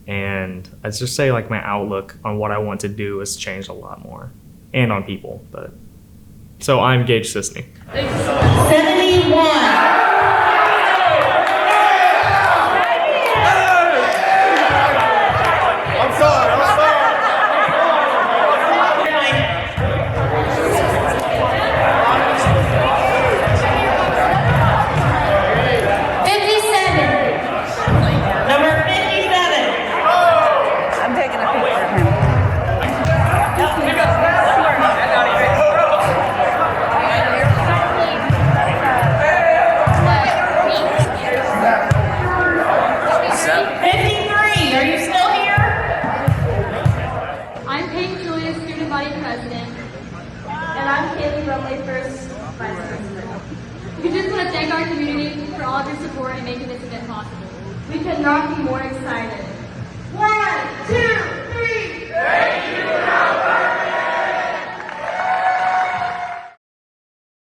And I'd just say my outlook on what I want to do has changed a lot more, and on people. But so I'm Gage Sisney. 71. We just want to thank our community for all of your support in making this event possible. We could not be more excited